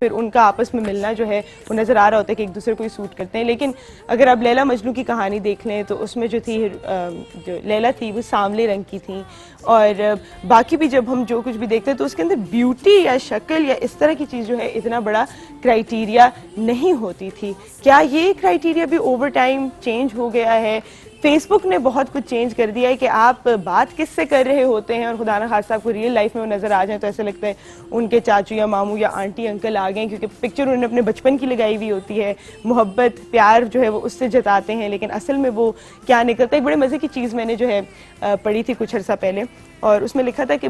फिर उनका आपस में मिलना जो है वो नज़र आ रहा होता है कि एक दूसरे को ही सूट करते हैं। लेकिन अगर आप लैला मजनू की कहानी देख लें तो उसमें जो थी, जो लैला थी वो सांवले रंग की थी, और बाकी भी जब हम जो कुछ भी देखते हैं तो उसके अंदर ब्यूटी या शक्ल या इस तरह की चीज़ जो है इतना बड़ा क्राइटेरिया नहीं होती थी। क्या ये क्राइटेरिया भी ओवर टाइम चेंज हो गया है? फेसबुक ने बहुत कुछ चेंज कर दिया है कि आप बात किससे कर रहे होते हैं और खुदा न खास्ता आपको रियल लाइफ में वो नज़र आ जाए तो ऐसा लगता है उनके चाचू या मामू या आंटी अंकल आ गए, क्योंकि पिक्चर उन्होंने अपने बचपन की लगाई हुई होती है, मोहब्बत प्यार जो है वो उससे जताते हैं, लेकिन असल में वो क्या निकलता है। एक बड़े मज़े की चीज़ मैंने जो है पढ़ी थी कुछ अर्सा पहले, और उसमें लिखा था कि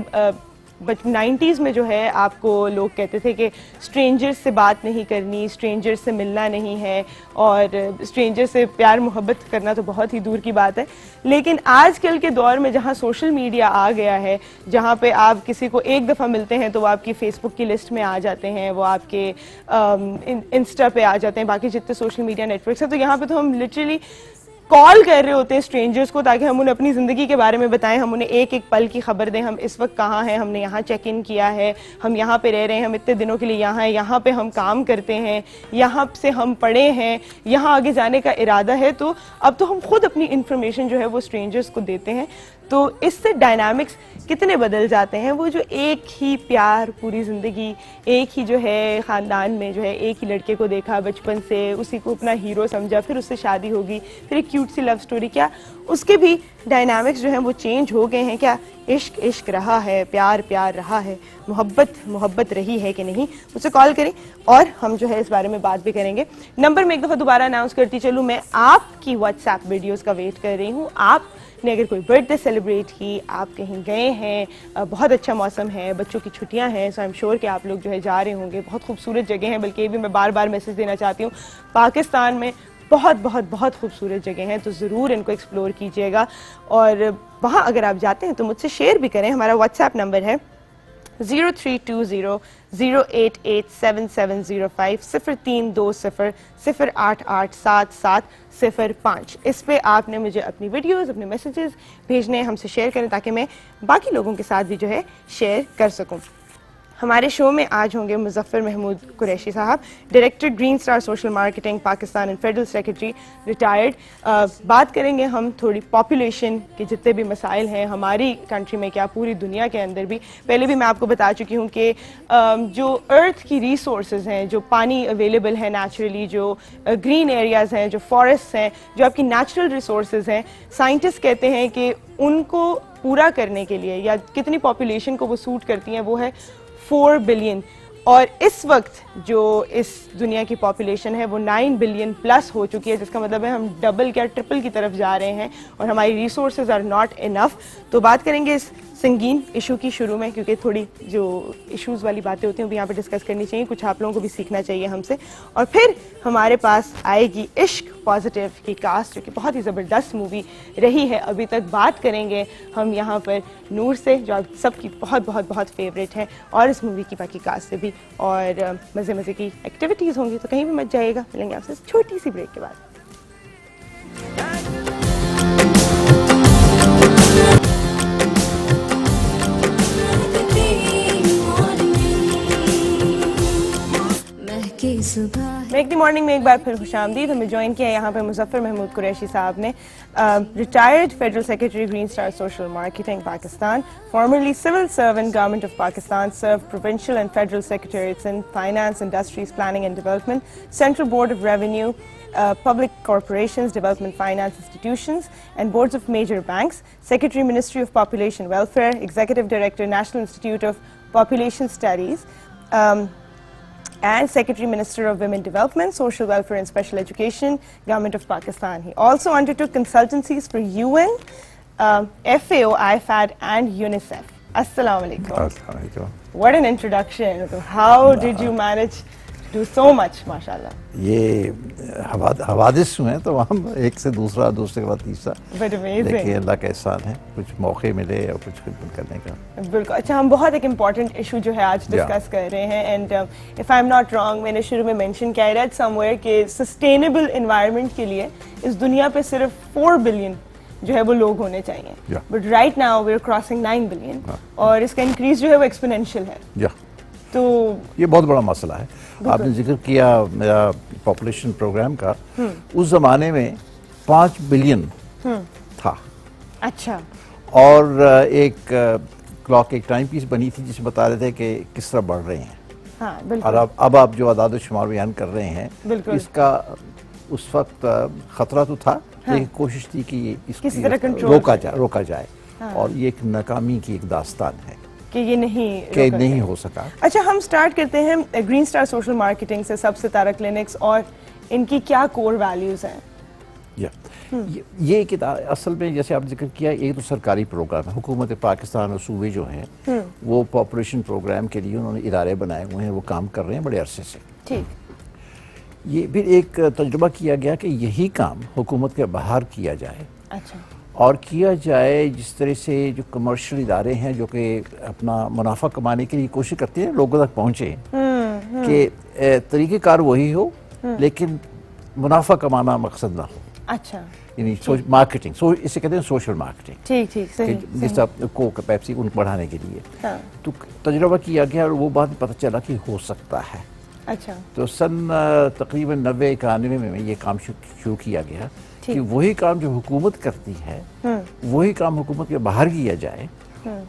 90s में जो है आपको लोग कहते थे कि स्ट्रेंजर्स से बात नहीं करनी, स्ट्रेंजर्स से मिलना नहीं है, और स्ट्रेंजर से प्यार मोहब्बत करना तो बहुत ही दूर की बात है। लेकिन आजकल के दौर में जहाँ सोशल मीडिया आ गया है, जहाँ पे आप किसी को एक दफ़ा मिलते हैं तो वो आपकी फेसबुक की लिस्ट में आ जाते हैं, वो आपके इंस्टा पे आ जाते हैं, बाकी जितने सोशल मीडिया नेटवर्क्स हैं, तो यहाँ पे तो हम लिटरली कॉल कर रहे होते हैं स्ट्रेंजर्स को ताकि हम उन्हें अपनी ज़िंदगी के बारे में बताएं, हम उन्हें एक एक पल की खबर दें, हम इस वक्त कहाँ हैं, हमने यहाँ चेक इन किया है, हम यहाँ पे रह रहे हैं, हम इतने दिनों के लिए यहाँ हैं, यहाँ पे हम काम करते हैं, यहाँ से हम पढ़े हैं, यहाँ आगे जाने का इरादा है। तो अब तो हम खुद अपनी इंफॉर्मेशन जो है वो स्ट्रेंजर्स को देते हैं। तो इससे डायनामिक्स कितने बदल जाते हैं। वो जो एक ही प्यार पूरी ज़िंदगी, एक ही जो है ख़ानदान में जो है एक ही लड़के को देखा बचपन से, उसी को अपना हीरो समझा, फिर उससे शादी होगी, फिर एक क्यूट सी लव स्टोरी, क्या उसके भी डायनामिक्स जो हैं वो चेंज हो गए हैं? क्या इश्क इश्क रहा है, प्यार प्यार रहा है, मोहब्बत मोहब्बत रही है कि नहीं? मुझसे कॉल करें और हम जो है इस बारे में बात भी करेंगे। नंबर में एक दफ़ा दोबारा अनाउंस करती चलूँ, मैं आपकी व्हाट्सएप वीडियोज़ का वेट कर रही हूँ। आपने अगर कोई बर्थडे सेलिब्रेट की, आप कहीं गए हैं, बहुत अच्छा मौसम है, बच्चों की छुट्टियां हैं, सो आई एम श्योर कि आप लोग जो है जा रहे होंगे, बहुत खूबसूरत जगह है, बल्कि ये भी मैं बार बार मैसेज देना चाहती हूँ, पाकिस्तान में बहुत बहुत बहुत खूबसूरत जगह हैं, तो ज़रूर इनको एक्सप्लोर कीजिएगा। और वहाँ अगर आप जाते हैं तो मुझसे शेयर भी करें। हमारा व्हाट्सएप नंबर है 0320088770 0320088705। इस पे आपने मुझे अपनी वीडियोस, अपने मैसेजेस भेजने, हमसे शेयर करें ताकि मैं बाकी लोगों के साथ भी जो है शेयर कर सकूं। हमारे शो में आज होंगे मुज़फ़्फ़र महमूद कुरैशी साहब, director green Star social marketing Pakistan and federal secretary retired. बात करेंगे हम थोड़ी पॉपुलेशन के जितने भी मसाइल हैं हमारी कंट्री में, क्या पूरी दुनिया के अंदर भी। पहले भी मैं आपको बता चुकी हूँ कि जो अर्थ की रिसोर्सेज हैं, जो पानी अवेलेबल है नेचुरली, जो ग्रीन एरियाज़ हैं, जो फॉरेस्ट हैं, जो आपकी नेचुरल रिसोर्सेज हैं, साइंटिस्ट कहते हैं कि उनको पूरा करने के लिए या कितनी पॉपुलेशन को वो सूट करती हैं वो है 4 बिलियन। और इस वक्त जो इस दुनिया की पॉपुलेशन है वो 9 बिलियन प्लस हो चुकी है, जिसका मतलब है हम डबल क्या ट्रिपल की तरफ जा रहे हैं और हमारी रिसोर्सेज आर नॉट इनफ। तो बात करेंगे इस संगीन इशू की शुरू में, क्योंकि थोड़ी जो इश्यूज़ वाली बातें होती हैं वो भी यहाँ पे डिस्कस करनी चाहिए, कुछ आप लोगों को भी सीखना चाहिए हमसे। और फिर हमारे पास आएगी इश्क पॉजिटिव की कास्ट, जो कि बहुत ही ज़बरदस्त मूवी रही है अभी तक। बात करेंगे हम यहाँ पर नूर से, जो आप सबकी बहुत बहुत बहुत फेवरेट है, और इस मूवी की बाकी कास्ट से भी, और मज़े मज़े की एक्टिविटीज़ होंगी, तो कहीं भी मत जाइएगा। मिलेंगे आपसे छोटी सी ब्रेक के बाद। मेक द मॉर्निंग में एक बार फिर खुशामदीद। हमें ज्वाइन किया यहाँ पे मुज़फ़्फ़र महमूद कुरैशी साहब ने, retired federal secretary Green Star social marketing Pakistan, formerly civil servant government of Pakistan, served provincial and federal secretariats in finance, industries, planning and development, central board of revenue, public corporations, development finance institutions and boards of major banks, Secretary Ministry of Population Welfare, Executive Director National Institute of Population Studies, and Secretary Minister of Women Development, Social Welfare and Special Education, Government of Pakistan. He also undertook consultancies for UN, FAO, IFAD and UNICEF. Assalamu alaikum. Assalamu alaikum. What an introduction. How did you manage to do so much, mashallah? ये हवादिस हैं तो हम एक से दूसरा, दूसरे के बाद तीसरा। But amazing. देखिए अल्लाह का एहसान है, कुछ मौके मिले और कुछ खिदमत करने का। बिल्कुल। अच्छा, हम बहुत एक इम्पॉर्टेंट इशू जो है आज डिस्कस कर रहे हैं, and if I am not wrong, मैंने शुरू में मेंशन किया, आई रेड समवेयर कि सस्टेनेबल एनवायरनमेंट के लिए इस दुनिया पे सिर्फ 4 बिलियन जो है वो लोग होने चाहिए, but right now we are crossing 9 billion, और इसका इंक्रीज जो है वो एक्सपोनेंशियल है। तो ये बहुत बड़ा मसला है। आपने जिक्र किया मेरा पॉपुलेशन प्रोग्राम का, उस जमाने में 5 बिलियन था। अच्छा। और एक क्लॉक, एक टाइम पीस बनी थी जिसमें बता रहे थे कि किस तरह बढ़ रहे हैं। हाँ, और बिल्कुल। अब आप जो आदाद शुमार बयान कर रहे हैं, बिल्कुल। इसका उस वक्त खतरा तो था, लेकिन कोशिश थी कि किसी तरह इसको कंट्रोल रोका जाए। और ये एक नाकामी की एक दास्तान है कि ये नहीं कि रोका नहीं गया। हो सका। अच्छा, हम स्टार्ट करते हैं ग्रीन स्टार सोशल मार्केटिंग से, सब सितारा क्लिनिक्स, और इनकी क्या कोर वैल्यूज हैं? ये किताब असल में जैसे आपने जिक्र किया, एक तो सरकारी प्रोग्राम है। हुकूमत पाकिस्तान और सूबे जो हैं वो पॉपुलेशन प्रोग्राम के लिए उन्होंने इदारे बनाए हुए हैं, वो काम कर रहे हैं बड़े अरसे से। ठीक। ये फिर एक तजुर्बा किया गया कि यही काम हुकूमत के बाहर किया जाए। अच्छा। और किया जाए जिस तरह से जो कमर्शियल इदारे हैं जो कि अपना मुनाफा कमाने के लिए कोशिश करते हैं लोगों तक पहुँचे, कि तरीक़ेकार वही हो लेकिन मुनाफा कमाना मकसद ना हो। अच्छा। यानी मार्केटिंग, इसे कहते हैं सोशल मार्केटिंग। ठीक ठीक, सही। जिस तरह कोक पेप्सी उनको बढ़ाने के लिए। हाँ। तो तजुर्बा किया गया और वो बात पता चला कि हो सकता है। अच्छा। तो सन तकरीबन 90-91 में ये काम शुरू किया गया कि वही काम जो हुकूमत करती है वही काम हुकूमत के बाहर किया जाए,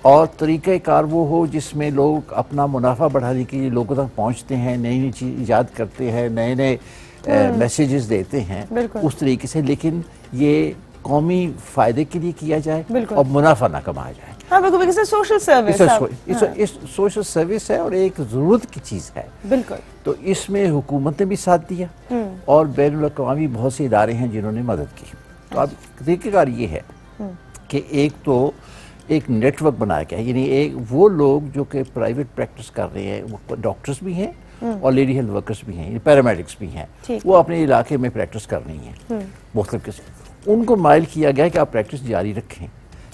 और तरीक़ाकार वो हो जिसमें लोग अपना मुनाफा बढ़ाने के लिए लोगों तक पहुंचते हैं, नई नई चीज़ ईजाद करते हैं, नए नए मैसेजेस देते हैं उस तरीके से, लेकिन ये कौमी फ़ायदे के लिए किया जाए और मुनाफा ना कमाया जाए। हाँ, बिल्कुल, सोशल सर्विस। इस सोशल सर्विस है और एक ज़रूरत की चीज़ है। बिल्कुल। तो इसमें हुकूमत ने भी साथ दिया और बैनुल अक़वामी बहुत से इदारे हैं जिन्होंने मदद की। तो अब तरीक़ेकार ये है कि एक तो एक नेटवर्क बनाया गया है, यानी एक वो लोग जो कि प्राइवेट प्रैक्टिस कर रहे हैं, वो डॉक्टर्स भी हैं और लेडी हेल्थ वर्कर्स भी हैं, पैरामेडिक्स भी हैं, वो अपने इलाके में प्रैक्टिस कर रही हैं मुख्तलिफ किस्म। उनको माइल किया गया कि आप प्रैक्टिस जारी रखें,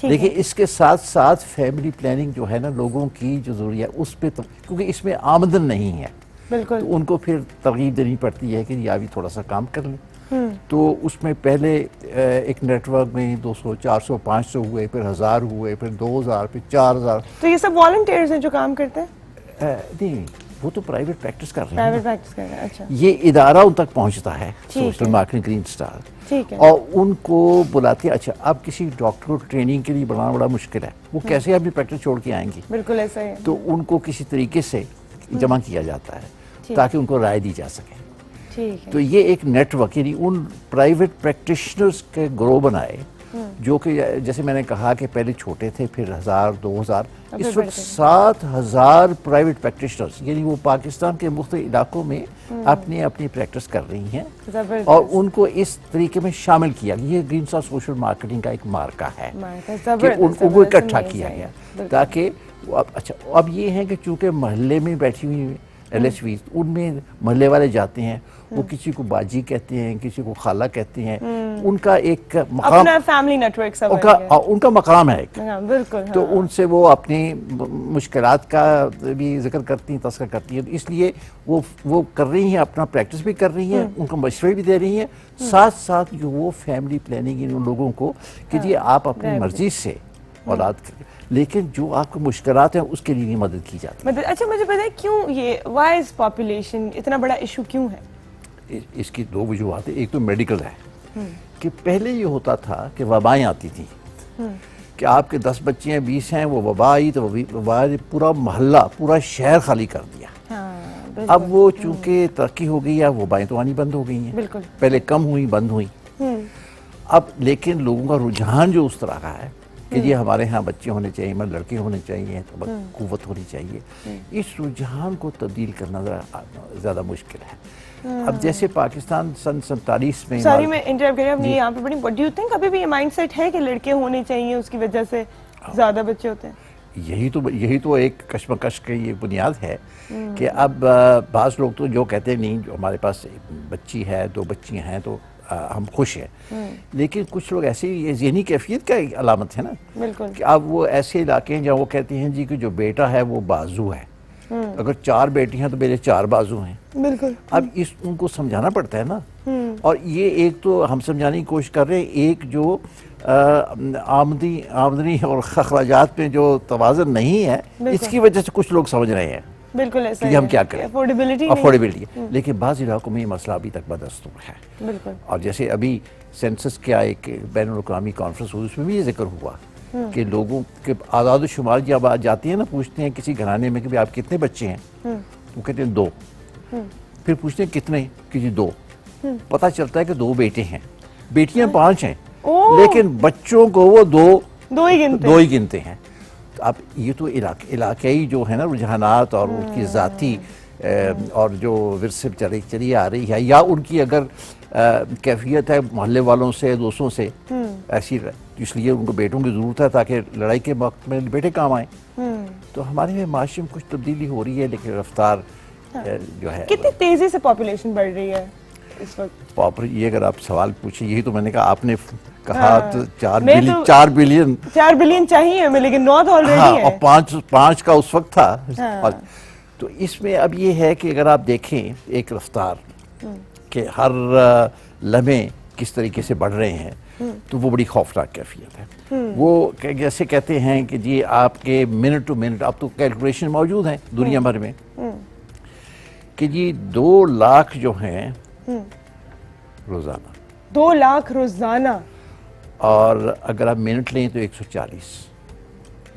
लेकिन इसके साथ साथ फैमिली प्लानिंग जो है ना, लोगों की जो ज़रूरियात उस पर, तो क्योंकि इसमें आमदन नहीं है, बिल्कुल, तो उनको फिर तरगीब देनी पड़ती है कि या भी थोड़ा सा काम कर लें। तो उसमें पहले एक नेटवर्क में 200, 400, 500 हुए, फिर 1000 हुए, फिर 2000, फिर 4000। तो ये सब वॉलंटियर्स हैं जो काम करते हैं? नहीं, वो तो प्राइवेट प्रैक्टिस कर रहे हैं। प्राइवेट प्रैक्टिस कर रहे हैं। अच्छा। ये इदारा उन तक पहुंचता है, सोशल मार्केटिंग ग्रीन स्टार, ठीक है, और उनको बुलाते हैं। अच्छा, अब किसी डॉक्टर को ट्रेनिंग के लिए बनाना बड़ा मुश्किल है, वो कैसे अपनी प्रैक्टिस छोड़ के आएंगी? बिल्कुल ऐसा ही है। तो उनको किसी तरीके से जमा किया जाता है ताकि उनको राय दी जा सके। ठीक है। तो ये एक नेटवर्क, यानी उन प्राइवेट प्रैक्टिशनर्स के ग्रो बनाए जो कि जैसे मैंने कहा कि पहले छोटे थे, फिर 1000, 2000, इस वक्त 7000 प्राइवेट प्रैक्टिशनर्स, यानी वो पाकिस्तान के मुख्तलिफ इलाकों में अपनी अपनी प्रैक्टिस कर रही हैं और उनको इस तरीके में शामिल किया। ये ग्रीन स्टार सोशल मार्केटिंग का एक मार्का है कि उनको इकट्ठा किया गया ताकि अच्छा, अब ये है कि चूंकि मोहल्ले में बैठी हुई LHV, उनमें मोहल्ले वाले जाते हैं, वो किसी को बाजी कहते हैं, किसी को खाला कहते हैं, उनका एक मकाम, अपना फैमिली नेटवर्क सब उनका मकाम है एक। बिल्कुल। तो उनसे वो अपनी मुश्किलात का भी जिक्र करती हैं, तस्करा करती हैं, तो इसलिए वो कर रही हैं, अपना प्रैक्टिस भी कर रही हैं, उनको मशवरे भी दे रही हैं, साथ साथ जो वो फैमिली प्लानिंग इन लोगों को कि जी आप अपनी मर्जी से औलाद, लेकिन जो आपको मुश्किलात हैं उसके लिए मदद की जाती है। अच्छा, मुझे पता है क्यों ये वाइज पॉपुलेशन इतना बड़ा इशू क्यों है? इसकी दो वजूहत है। एक तो मेडिकल है कि पहले ये होता था कि वबाएं आती थी कि आपके 10 बच्चे हैं, 20 हैं, वो वबा आई तो वबा ने पूरा मोहल्ला, पूरा शहर खाली कर दिया। हाँ, अब वो चूंकि तरक्की हो गई है, वबाएं तो आनी बंद हो गई हैं, पहले कम हुई, बंद हुई। अब लेकिन लोगों का रुझान जो उस तरह का है कि ये हमारे यहाँ बच्चे होने चाहिए, हमारे लड़के होने चाहिए, तो कुव्वत होनी चाहिए, इस रुझान को तब्दील करना ज़्यादा मुश्किल है। अब जैसे पाकिस्तान सन 47 में, सॉरी मैं इंटरप्ट कर रही हूँ, यहाँ पे बड़ी, डू यू थिंक अभी भी ये माइंडसेट है कि लड़के होने चाहिए, उसकी वजह से ज़्यादा बच्चे होते हैं? यही तो एक कश्मकश की ये बुनियाद है कि अब बाज़ लोग तो जो कहते हैं नहीं, जो हमारे पास बच्ची है, 2 बच्चियाँ हैं तो हम खुश हैं, लेकिन कुछ लोग ऐसे, ये ज़हनी कैफियत का अलामत है ना, बिल्कुल, कि अब वो ऐसे इलाके हैं जहाँ वो कहते हैं जी कि जो बेटा है वो बाजू है, अगर 4 बेटी हैं तो मेरे 4 बाजू हैं। बिल्कुल। अब उनको समझाना पड़ता है ना, और ये एक तो हम समझाने की कोशिश कर रहे हैं, एक जो आमदनी और अखराजात में जो तवाज़ुन नहीं है, इसकी वजह से कुछ लोग समझ रहे हैं बिल्कुल ऐसा कि हम क्या करें, अफोर्डेबिलिटी लेकिन बाज़ इलाकों में ये मसला अभी तक बदस्तूर है। बिल्कुल। और जैसे अभी सेंसस क्या एक बैनुल-अक़वामी कॉन्फ्रेंस हुई, उसमें भी ये जिक्र हुआ कि लोगों के आदाद शुमार जब आ जाती है ना, पूछते हैं किसी घराने में कि भाई आप कितने बच्चे हैं, वो कहते हैं 2, फिर पूछते हैं कितने, कि जी 2, पता चलता है कि 2 बेटे हैं, बेटियां 5 हैं, लेकिन बच्चों को वो दो ही गिनते हैं। तो अब ये तो इलाकाई जो है ना रुझानात और उनकी ज़ाती और जो विरसे चली आ रही है, या उनकी अगर कैफियत है मोहल्ले वालों से, दोस्तों से ऐसी, इसलिए उनको बेटों की ज़रूरत है ताकि लड़ाई के वक्त में बेटे काम आए। तो हमारे माशरे में कुछ तब्दीली हो रही है, लेकिन रफ्तार जो है, कितनी तेजी से पॉपुलेशन बढ़ रही है इस वक्त? ये अगर आप सवाल पूछे, यही तो मैंने कहा, आपने कहा तो 4 बिलियन चाहिए हमें, लेकिन 9 तो ऑलरेडी है, और 5 का उस वक्त था। और तो इसमें अब ये है कि अगर आप देखें एक रफ्तार कि हर लम्हे किस तरीके से बढ़ रहे हैं, तो वो बड़ी खौफनाक कैफियत है। वो जैसे कहते हैं कि जी आपके मिनट टू मिनट, अब तो कैलकुलेशन मौजूद हैं दुनिया भर में कि जी 2 लाख जो हैं रोजाना, 2 लाख रोजाना, और अगर आप मिनट लें तो 140,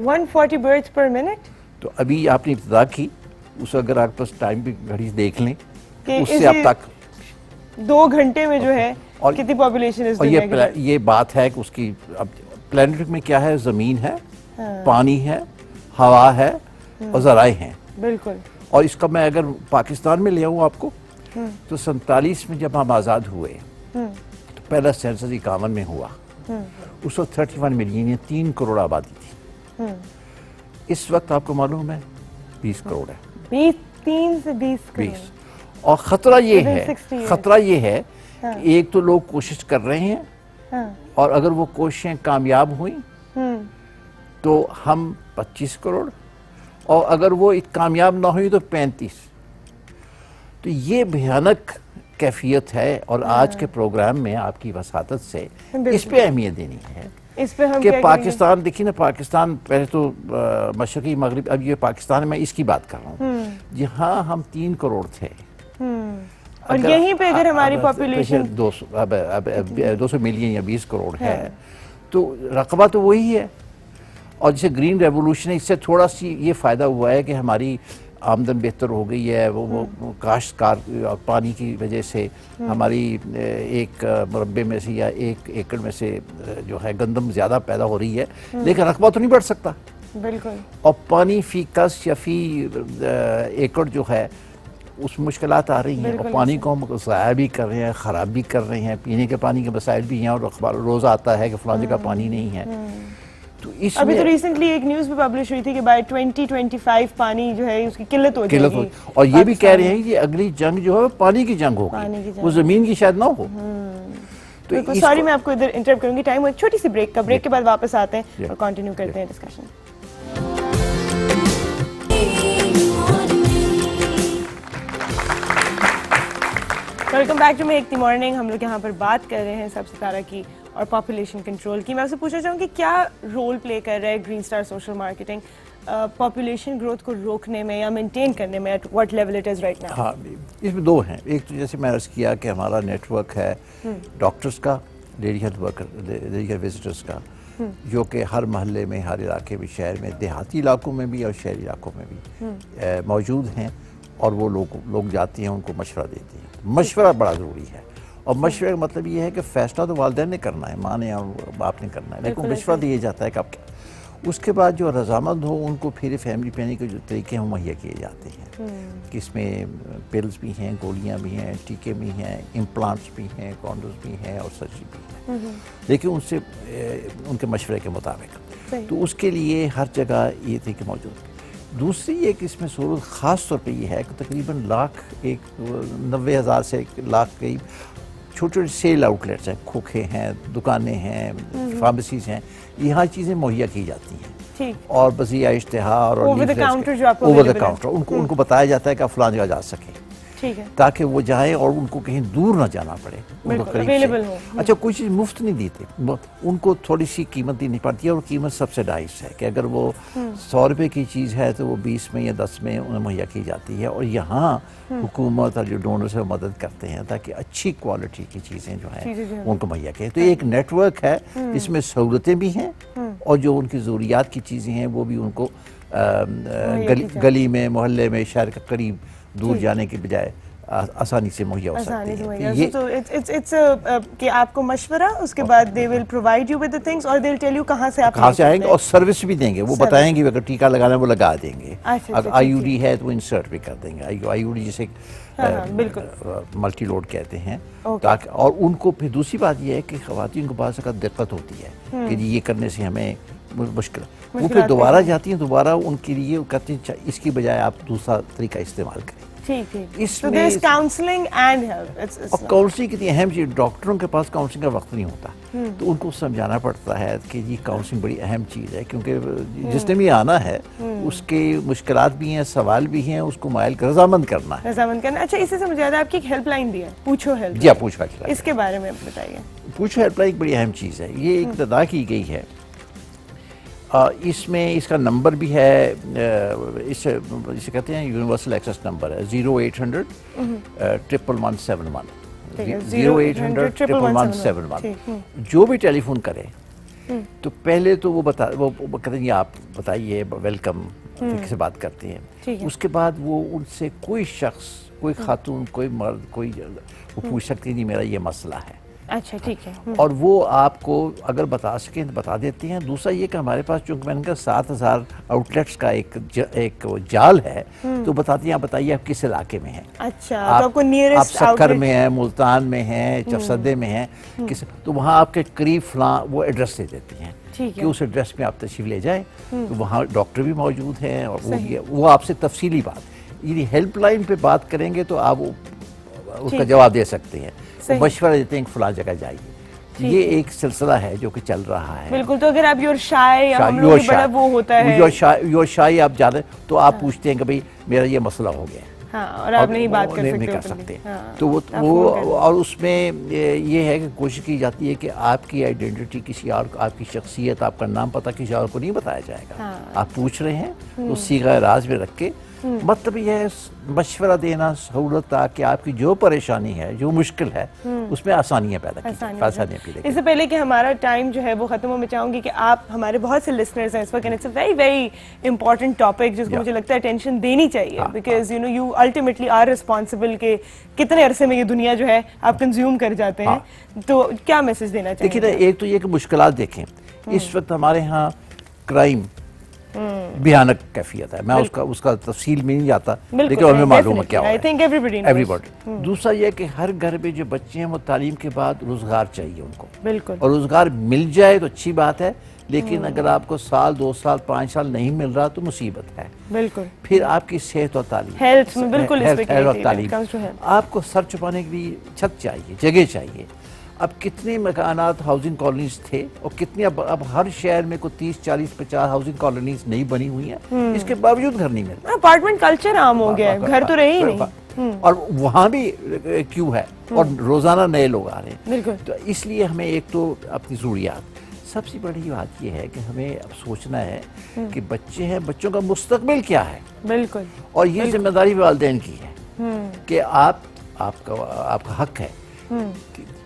140 बर्ड्स पर मिनट। तो अभी आपने इब्तिदा की, उस अगर आप पास टाइम की घड़ी देख लें, उससे अब तक 2 घंटे में जो है और कितनी पॉपुलेशन इस दुनिया की। ये बात है कि उसकी अब प्लेनेट में क्या है, जमीन है, पानी है, हवा है और ज़राए हैं। बिल्कुल। और इसका मैं अगर पाकिस्तान में ले आऊँ आपको, तो 47 में जब हम आज़ाद हुए तो पहला सेंसस 51 में हुआ, उस वक्त 31 मिलियन या 3 करोड़ आबादी थी। इस वक्त आपको मालूम है 20 करोड़ है। 3 से 20 करोड़। और खतरा ये है कि एक तो लोग कोशिश कर रहे हैं, और अगर वो कोशिशें कामयाब हुई तो हम 25 करोड़, और अगर वो कामयाब ना हुई तो 35। तो ये भयानक कैफियत है, और आज के प्रोग्राम में आपकी वसातत से इस पे अहमियत देनी है, इस पे हम कि पाकिस्तान, देखिए ना, पाकिस्तान पहले तो मशरक़ी मगरिब, अब ये पाकिस्तान में इसकी बात कर रहा हूँ, जहाँ हम 3 करोड़ थे, और यहीं पे अगर हमारी पॉपुलेशन 200 मिलियन या 20 करोड़ है, तो रकबा तो वही है। और जैसे ग्रीन रेवोल्यूशन है, इससे थोड़ा सी ये फ़ायदा हुआ है कि हमारी आमदन बेहतर हो गई है, वो काश्तकार पानी की वजह से हमारी 1 मुरब्बे में से या 1 एकड़ में से जो है गंदम ज़्यादा पैदा हो रही है, लेकिन रकबा तो नहीं बढ़ सकता। बिल्कुल। और पानी फी कस या फी एकड़ जो है उस मुश्किलात आ रही हैं, और पानी को हम ज़ाया भी कर रहे हैं, ख़राब भी कर रहे हैं, पीने के पानी के मसाइल भी हैं, और अखबार रोज़ आता है कि फलां जगह पानी नहीं है। तो इसमें अभी तो रिसेंटली एक न्यूज़ भी पब्लिश हुई थी कि बाय 2025 पानी जो है उसकी किल्लत हो जाएगी, और ये भी कह रहे हैं कि अगली जंग जो है पानी की जंग होगी, वो ज़मीन की शायद ना हो। तो सॉरी मैं आपको इधर इंटरप्ट करूंगी, टाइम हो एक छोटी सी ब्रेक का, ब्रेक के बाद वापस आते हैं और कंटिन्यू करते हैं discussion. Welcome back to make the morning. हम लोग यहाँ पर बात कर रहे हैं सब सितारा की और पॉपुलेशन कंट्रोल की। मैं आपसे पूछना चाहूँगी क्या रोल प्ले कर रहा है green Star social marketing population growth को रोकने में या मेंटेन करने में, at what level it is right now? हाँ, इसमें 2 हैं। एक तो जैसे मैं अर्ज़ किया कि हमारा नेटवर्क है डॉक्टर्स का, lady health worker, lady health visitors का, जो कि हर मोहल्ले में, हर इलाके में, शहर में, देहाती इलाकों में भी और शहरी इलाकों में भी मौजूद हैं, और वो लोग जाते हैं, उनको मशवरा देते हैं। मशवरा बड़ा ज़रूरी है, और मशवरे का मतलब ये है कि फ़ैसला तो वालिदैन ने करना है, माँ ने और बाप ने करना है, लेकिन मशवरा दिया जाता है कब क्या। उसके बाद जो रजामंद हो उनको फिर फैमिली प्लानिंग के जो तरीके हैं मुहैया किए जाते हैं, कि इसमें पिल्स भी हैं, गोलियां भी हैं, टीके भी हैं, इम्प्लांट्स भी हैं, कॉन्डोम्स भी हैं और सर्जरी भी है, लेकिन उनसे उनके मशवरे के मुताबिक। तो उसके लिए हर जगह ये तरीके मौजूद। दूसरी एक इसमें सूरत ख़ास तौर पे ये है कि तकरीबन 90,000 से 1,00,000 करीब छोटे छोटे सेल आउटलेट्स हैं, खोखे हैं, दुकानें हैं, फार्मेसीज़ हैं, यहाँ चीज़ें मुहैया की जाती हैं, और बस ये इश्तिहार और ओवर द काउंटर उनको बताया जाता है कि आप फलां जगह जा सकें। ठीक है। ताकि वो जाए और उनको कहीं दूर ना जाना पड़े, उनको बिल्कुल, करीब available से। हो। अच्छा, कोई चीज़ मुफ्त नहीं देते, उनको थोड़ी सी कीमत देनी पड़ती है, और कीमत सब्सिडाइज है कि अगर वो 100 रुपये की चीज़ है तो वो 20 में या 10 में उन्हें मुहैया की जाती है। और यहाँ हुकूमत और जो डोनर्स है मदद करते हैं ताकि अच्छी क्वालिटी की चीज़ें जो हैं उनको मुहैया की। तो एक नेटवर्क है जिसमें सहूलतें भी हैं और जो उनकी ज़रूरियात की चीज़ें हैं वो भी उनको गली में, मोहल्ले में, शहर के करीब दूर जाने के बजाय आसानी से मुहैया हो सकती है। ये तो इट्स कि आपको मशवरा, उसके बाद they will provide you with the things और दे विल टेल यू कहाँ से आप आएंगे और सर्विस भी देंगे। वो बताएंगे अगर टीका लगाना है वो लगा देंगे, अगर आईयूडी है तो वो इंसर्ट भी कर देंगे। आईयूडी जिसे मल्टी लोड कहते हैं। ताकि और उनको फिर दूसरी बात ये है कि ख़वातीन को बहुत ज़्यादा दिक्कत होती है कि ये करने से हमें मुश्किल, वो फिर दोबारा जाती हैं, दोबारा उनके लिए कहते हैं इसकी बजाय आप दूसरा तरीका इस्तेमाल करें। इसमें काउंसलिंग एंड हेल्प, और काउंसलिंग कितनी अहम चीज़, डॉक्टरों के पास काउंसलिंग का वक्त नहीं होता, तो उनको समझाना पड़ता है कि ये काउंसलिंग बड़ी अहम चीज़ है, क्योंकि जिसने भी आना है उसके मुश्किलात भी हैं, सवाल भी हैं, उसको माइल रजामंद करना है। अच्छा, इससे समझ आता है आपकी एक हेल्पलाइन भी है, पूछो हेल्प। जी, पूछो हेल्पलाइन, इसके बारे में बताइए। पूछो हेल्पलाइन एक बड़ी अहम चीज़ है, ये इब्तिदा की गई है। इसमें इसका नंबर भी है, इसे कहते हैं यूनिवर्सल एक्सेस नंबर है, 0800 11171, 0800 11171। जो भी टेलीफोन करे तो पहले तो वो कहते हैं आप बताइए, वेलकम किससे बात करते हैं। उसके बाद वो उनसे कोई शख्स, कोई खातून, कोई मर्द, कोई वो पूछ सकती नहीं मेरा ये मसला है। अच्छा, ठीक है। और वो आपको अगर बता सकें तो बता देती हैं। दूसरा ये कि हमारे पास चूंकि मैंने कहा 7000 आउटलेट्स का एक जाल है, तो बताती हैं आप बताइए आप किस इलाके में हैं। अच्छा, तो आपको नियरेस्ट आप सक्कर में हैं, मुल्तान में हैं, चफसदे में हैं, तो वहाँ आपके करीब फलां वो एड्रेस दे देती हैं कि उस एड्रेस में आप तशरीफ ले जाएं, तो वहाँ डॉक्टर भी मौजूद हैं और वो आपसे तफसीली बात, यदि हेल्पलाइन पे बात करेंगे तो आप उसका जवाब दे सकते हैं, मशवरा देते हैं कि फलां जगह जाइए। ये एक सिलसिला है जो कि चल रहा है। बिल्कुल, तो अगर आप योर शाय या हम लोग बड़ा वो होता है योर शाय आप जाते तो आप पूछते हैं कि भाई मेरा ये मसला हो गया, और आप नहीं बात कर सकते। तो वो और उसमें ये है कि कोशिश की जाती है कि आपकी आइडेंटिटी किसी और, आपकी शख्सियत, आपका नाम पता किसी और को नहीं बताया जाएगा। आप पूछ रहे हैं तो सीगा राज में रख के, मतलब ये है मशवरा देना, सहूलत, ताकि आपकी जो परेशानी है, जो मुश्किल है, उसमें आसानियाँ पैदा की। इससे पहले कि हमारा टाइम जो है वो खत्म हो, मैं चाहूंगी कि आप, हमारे बहुत से लिसनर्स हैं इस वक्त, it's a very very important topic जिसको मुझे लगता है अटेंशन देनी चाहिए, because you know you ultimately are responsible के कितने अरसे में ये दुनिया जो है आप कंज्यूम कर जाते हैं। तो क्या मैसेज देना चाहिए? देखिए, एक तो ये कि मुश्किलात देखें, इस वक्त हमारे यहाँ क्राइम भयानक कैफियत है। मैं उसका तफसील में नहीं जाता, लेकिन हमें मालूम है क्या हो रहा है, एवरीबॉडी। दूसरा यह कि हर घर में जो बच्चे हैं वो तालीम के बाद रोजगार चाहिए उनको, बिल्कुल, और रोजगार मिल जाए तो अच्छी बात है, लेकिन अगर आपको साल, 2 साल, 5 साल नहीं मिल रहा तो मुसीबत है। बिल्कुल, फिर आपकी सेहत और तालीम, हेल्थ में बिल्कुल और तालीम, आपको सर छुपाने के लिए छत चाहिए, जगह चाहिए। अब कितने मकानात हाउसिंग कॉलोनीज थे और कितने अब हर शहर में कोई 30, 40, 50 हाउसिंग कॉलोनीज नहीं बनी हुई हैं, इसके बावजूद घर नहीं मिलता। अपार्टमेंट कल्चर आम हो गया है, घर तो रहे ही नहीं, और वहाँ भी क्यों है, और रोजाना नए लोग आ रहे हैं। बिल्कुल, तो इसलिए हमें एक तो अपनी जरूरियात, सबसे बड़ी बात यह है कि हमें अब सोचना है कि बच्चे हैं, बच्चों का मुस्तकबिल क्या है। बिल्कुल, और ये जिम्मेदारी वालिदैन की है कि आपका हक है।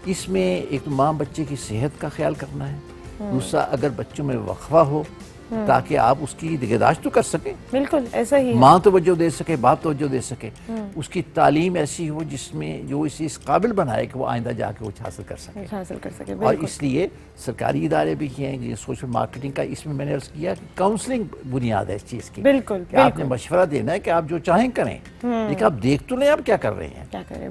इसमें एक तो माँ बच्चे की सेहत का ख्याल करना है, दूसरा अगर बच्चों में वक्फा हो ताकि आप उसकी निगहदाश्त तो कर सकें। बिल्कुल ऐसा ही, माँ तवज्जो दे सके, बाप तवज्जो दे सके, उसकी तालीम ऐसी हो जिसमें जो इसे इस काबिल बनाए कि वो आइंदा जाके वो हासिल कर सके। और इसलिए सरकारी इदारे भी हैं, सोशल मार्केटिंग का, इसमें मैंने अर्ज किया कि काउंसलिंग बुनियाद है इस चीज़ की। बिल्कुल, आपने मशवरा देना है कि आप जो चाहें करें, लेकिन आप देख तो नहीं आप क्या कर रहे हैं,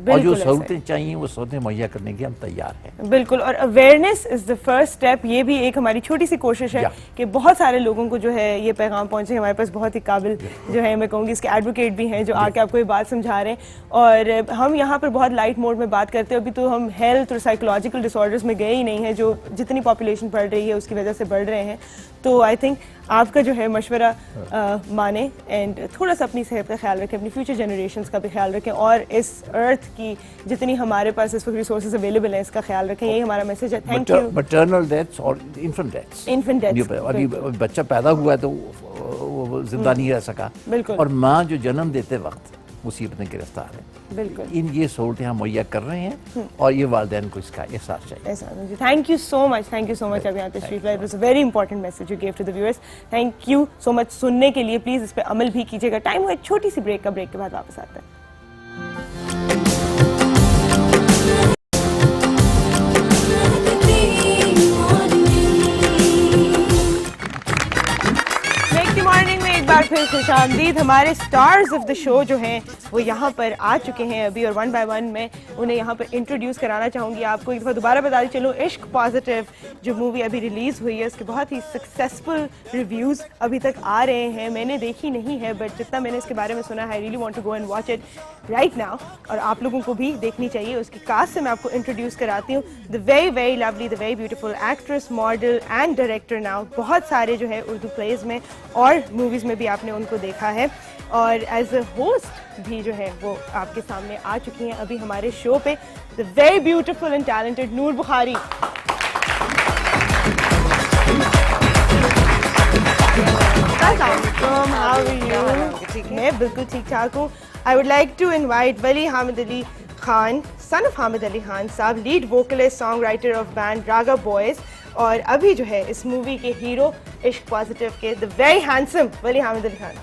और जो सहूलतें चाहिए वो सहूलतें मुहैया करने के हम तैयार हैं। बिल्कुल, और awareness is the first step. ये भी एक हमारी छोटी सी कोशिश है कि बहुत सारे लोगों को जो है ये पैगाम पहुंचे। हमारे पास बहुत ही काबिल जो है, मैं कहूँगी इसके एडवोकेट भी हैं जो आके आपको ये बात समझा रहे हैं, और हम यहाँ पर बहुत लाइट मोड में बात करते हैं। अभी तो हम हेल्थ और साइकोलॉजिकल डिसऑर्डर्स में गए ही नहीं हैं जो जितनी पॉपुलेशन बढ़ रही है उसकी वजह से बढ़ रहे हैं। तो आई थिंक आपका जो है मशवरा माने एंड थोड़ा सा अपनी सेहत का ख्याल रखें, अपनी फ्यूचर जनरेशंस का भी ख्याल रखें और इस अर्थ की जितनी हमारे पास इस वक्त रिसोर्सेज अवेलेबल हैं इसका ख्याल रखें। यही हमारा मैसेज है। Thank you. मैटरनल डेथ्स और इन्फेंट डेथ्स, अभी बच्चा पैदा हुआ है तो वो जिंदा नहीं रह सका, बिल्कुल। और माँ जो जन्म देते वक्त मुसीबत में गिरफ्तार है, बिल्कुल। इन ये सहूलतें हम मुहैया कर रहे हैं और ये वालिदैन को इसका एहसास चाहिए। थैंक यू सो मच अभी यहाँ तशरीफ लाए। It was a very important message you give to the viewers. Thank you so much सुनने के लिए। प्लीज इस पर अमल भी कीजिएगा। टाइम हुआ एक छोटी सी ब्रेक का, ब्रेक के बाद वापस आते हैं। बार फिर खुशामदीद। हमारे स्टार्स ऑफ द शो जो हैं वो यहाँ पर आ चुके हैं अभी, और वन बाय वन मैं उन्हें यहाँ पर इंट्रोड्यूस कराना चाहूँगी आपको। एक दफ़ा दोबारा बता दी चलो, इश्क पॉजिटिव जो मूवी अभी रिलीज़ हुई है उसके बहुत ही सक्सेसफुल रिव्यूज़ अभी तक आ रहे हैं। मैंने देखी नहीं है बट जितना मैंने इसके बारे में सुना है, I really want to go and watch it right now, और आप लोगों को भी देखनी चाहिए। उसकी कास्ट से मैं आपको इंट्रोड्यूस कराती हूँ। The very lovely, the very beautiful actress, model and director now. बहुत सारे जो है उर्दू प्लेज में और मूवीज़ में भी आपने उनको देखा है, और एज अ होस्ट भी जो है वो आपके सामने आ चुकी हैं अभी हमारे शो पे। The very beautiful and talented Noor Bukhari. मैं बिल्कुल ठीक ठाक हूँ। I would like to invite Wali Hamid Ali Khan, son of Hamid Ali Khan sahab, lead vocalist, song writer of band Raga boys, और अभी जो है इस मूवी के हीरो इश्क पॉजिटिव के the very handsome Wali Hamid Ali Khan.